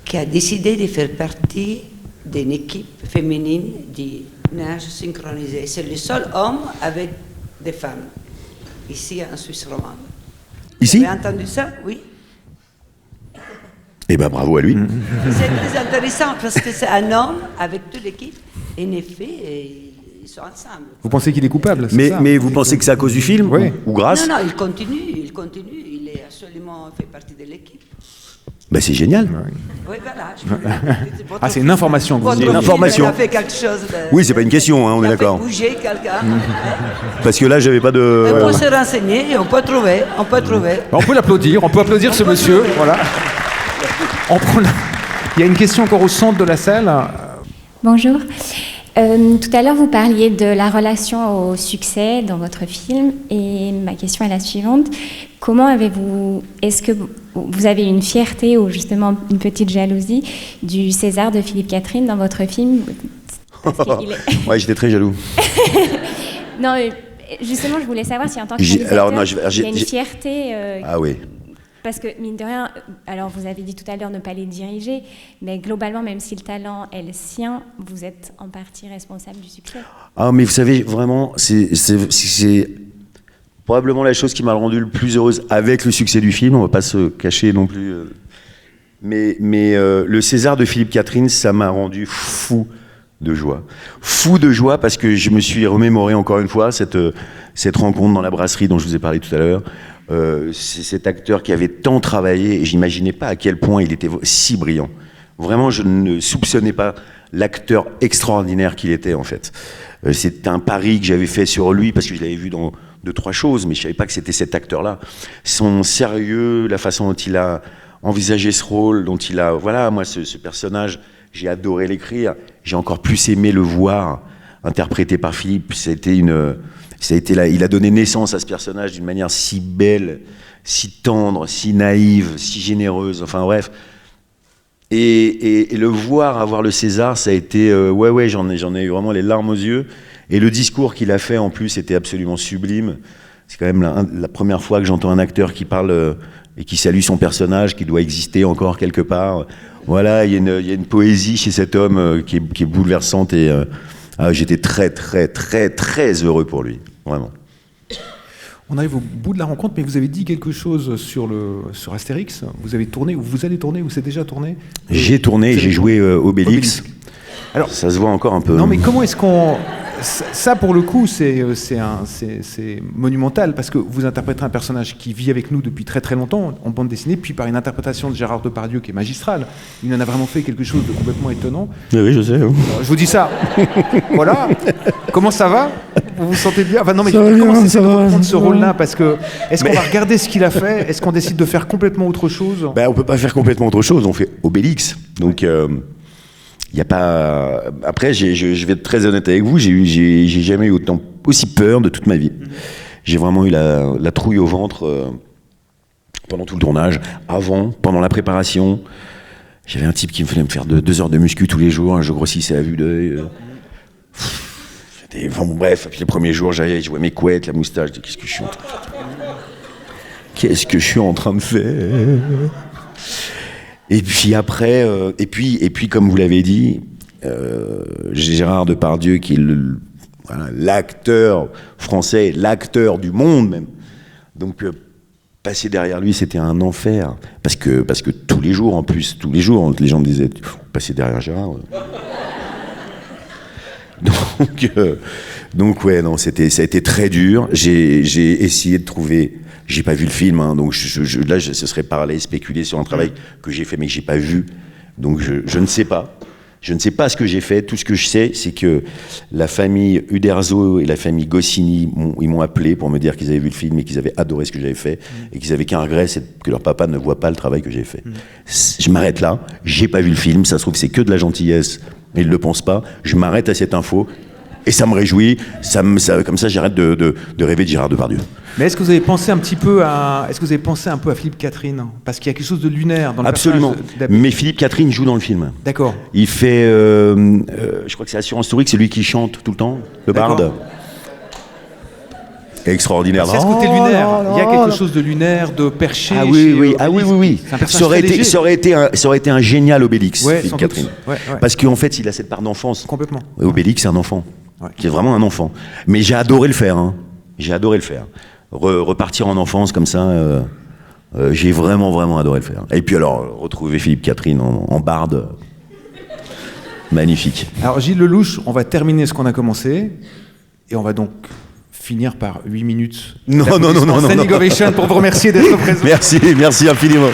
S8: qui a décidé de faire partie d'une équipe féminine de nage synchronisé. C'est le seul homme avec des femmes, ici en Suisse romande.
S1: Ici?
S8: Vous avez entendu ça? Oui.
S1: Eh bien, bravo à lui.
S8: C'est très intéressant parce que c'est un homme avec toute l'équipe, en effet, et ils sont ensemble.
S2: Vous pensez qu'il est coupable?
S1: Mais vous pensez que c'est à cause du film?
S2: Oui.
S1: Ou grâce?
S8: Non, il continue, il est absolument fait partie de l'équipe.
S1: Ben, c'est génial.
S8: Oui, voilà.
S2: C'est une information que vous
S1: avez. Une information.
S8: Il a fait quelque chose de...
S1: Oui, c'est pas une question, hein, on est d'accord.
S8: Il a fait bouger quelqu'un.
S1: Parce que là, j'avais pas de...
S8: On peut se renseigner, on peut trouver.
S2: On peut l'applaudir, ce monsieur, voilà. Il y a une question encore au centre de la salle.
S9: Bonjour. Tout à l'heure, vous parliez de la relation au succès dans votre film, et ma question est la suivante. Est-ce que vous avez une fierté ou justement une petite jalousie du César de Philippe Catherine dans votre film?
S1: Ouais, j'étais très jaloux.
S9: Non, justement, je voulais savoir si en tant que réalisateur, il y a une fierté.
S1: Ah oui.
S9: Parce que, mine de rien, alors vous avez dit tout à l'heure ne pas les diriger, mais globalement, même si le talent est le sien, vous êtes en partie responsable du succès.
S1: Ah, mais vous savez, vraiment, c'est probablement la chose qui m'a rendu le plus heureuse avec le succès du film, on ne va pas se cacher non plus. Mais le César de Philippe Catherine, ça m'a rendu fou de joie. Fou de joie parce que je me suis remémoré encore une fois cette rencontre dans la brasserie dont je vous ai parlé tout à l'heure. C'est cet acteur qui avait tant travaillé et j'imaginais pas à quel point il était si brillant. Vraiment, je ne soupçonnais pas l'acteur extraordinaire qu'il était en fait. C'est un pari que j'avais fait sur lui parce que je l'avais vu dans 2-3 choses, mais je savais pas que c'était cet acteur-là. Son sérieux, la façon dont il a envisagé ce rôle, dont il a... Voilà, moi, ce personnage, j'ai adoré l'écrire. J'ai encore plus aimé le voir interprété par Philippe. Il a donné naissance à ce personnage d'une manière si belle, si tendre, si naïve, si généreuse, enfin bref. Et le voir avoir le César, ça a été... j'en ai eu vraiment les larmes aux yeux. Et le discours qu'il a fait, en plus, était absolument sublime. C'est quand même la première fois que j'entends un acteur qui parle et qui salue son personnage, qui doit exister encore quelque part. Voilà, il y a une poésie chez cet homme qui est bouleversante. Et j'étais très, très, très, très heureux pour lui. Vraiment.
S2: On arrive au bout de la rencontre, mais vous avez dit quelque chose sur Astérix. Vous avez tourné, ou vous allez tourner, ou c'est déjà tourné?
S1: J'ai tourné, j'ai joué Obélix. Alors, ça se voit encore un peu.
S2: Non, mais comment est-ce qu'on... Ça, pour le coup, c'est monumental, parce que vous interprétez un personnage qui vit avec nous depuis très très longtemps, en bande dessinée, puis par une interprétation de Gérard Depardieu qui est magistrale. Il en a vraiment fait quelque chose de complètement étonnant.
S1: Oui, je sais.
S2: Alors, je vous dis ça. Voilà. Comment ça va? Vous vous sentez bien? Enfin, non, mais comment c'est de reprendre ce rôle-là? Parce que, est-ce qu'on va regarder ce qu'il a fait? Est-ce qu'on décide de faire complètement autre chose?
S1: On ne peut pas faire complètement autre chose, on fait Obélix. Donc... Il y a pas. Après, je vais être très honnête avec vous, j'ai jamais eu aussi peur de toute ma vie. J'ai vraiment eu la trouille au ventre pendant tout le tournage, pendant la préparation. J'avais un type qui me faisait me faire 2 heures de muscu tous les jours, je grossissais à vue d'œil. Bref, puis les premiers jours, je vois mes couettes, la moustache, je dis qu'est-ce que je suis en train de faire? Et puis après, et puis comme vous l'avez dit, Gérard Depardieu qui est l'acteur français, l'acteur du monde même. Donc passer derrière lui, c'était un enfer, parce que tous les jours en plus, les gens me disaient passer derrière Gérard. Donc ouais, non, ça a été très dur. J'ai essayé de trouver. J'ai pas vu le film, hein, donc là, ce serait parler, spéculer sur un travail que j'ai fait mais que j'ai pas vu. Donc je ne sais pas. Je ne sais pas ce que j'ai fait. Tout ce que je sais, c'est que la famille Uderzo et la famille Goscinny, ils m'ont appelé pour me dire qu'ils avaient vu le film et qu'ils avaient adoré ce que j'avais fait et qu'ils avaient qu'un regret, c'est que leur papa ne voit pas le travail que j'ai fait. Je m'arrête là. J'ai pas vu le film. Ça se trouve que c'est que de la gentillesse. Mais ils le pensent pas. Je m'arrête à cette info et ça me réjouit. Comme ça, j'arrête de rêver de Gérard Depardieu.
S2: Mais est-ce que vous avez pensé un petit peu à, Philippe Catherine? Parce qu'il y a quelque chose de lunaire dans le
S1: Absolument.
S2: personnage d'Abel.
S1: Mais Philippe Catherine joue dans le film.
S2: D'accord.
S1: Il fait, je crois que c'est Assurance Touriste, c'est lui qui chante tout le temps, le barde. Extraordinaire.
S2: C'est ce côté lunaire. Il y a quelque chose de lunaire, de perché.
S1: Ah oui,
S2: chez
S1: oui,
S2: Obélix.
S1: oui.
S2: C'est un personnage
S1: Ça aurait été un génial Obélix,
S2: Ouais,
S1: Philippe
S2: sans
S1: Catherine.
S2: doute. Ouais.
S1: Parce qu'en fait, il a cette part d'enfance.
S2: Complètement.
S1: Obélix, c'est un enfant.
S2: Ouais.
S1: C'est vraiment un enfant. Mais j'ai adoré le faire. Hein. J'ai adoré le faire. Repartir en enfance comme ça, j'ai vraiment, vraiment adoré le faire. Et puis alors, retrouver Philippe Catherine en barde, magnifique.
S2: Alors Gilles Lelouch, on va terminer ce qu'on a commencé, et on va donc finir par 8 minutes.
S1: Non.
S2: Standing ovation pour vous remercier d'être présent.
S1: Merci infiniment.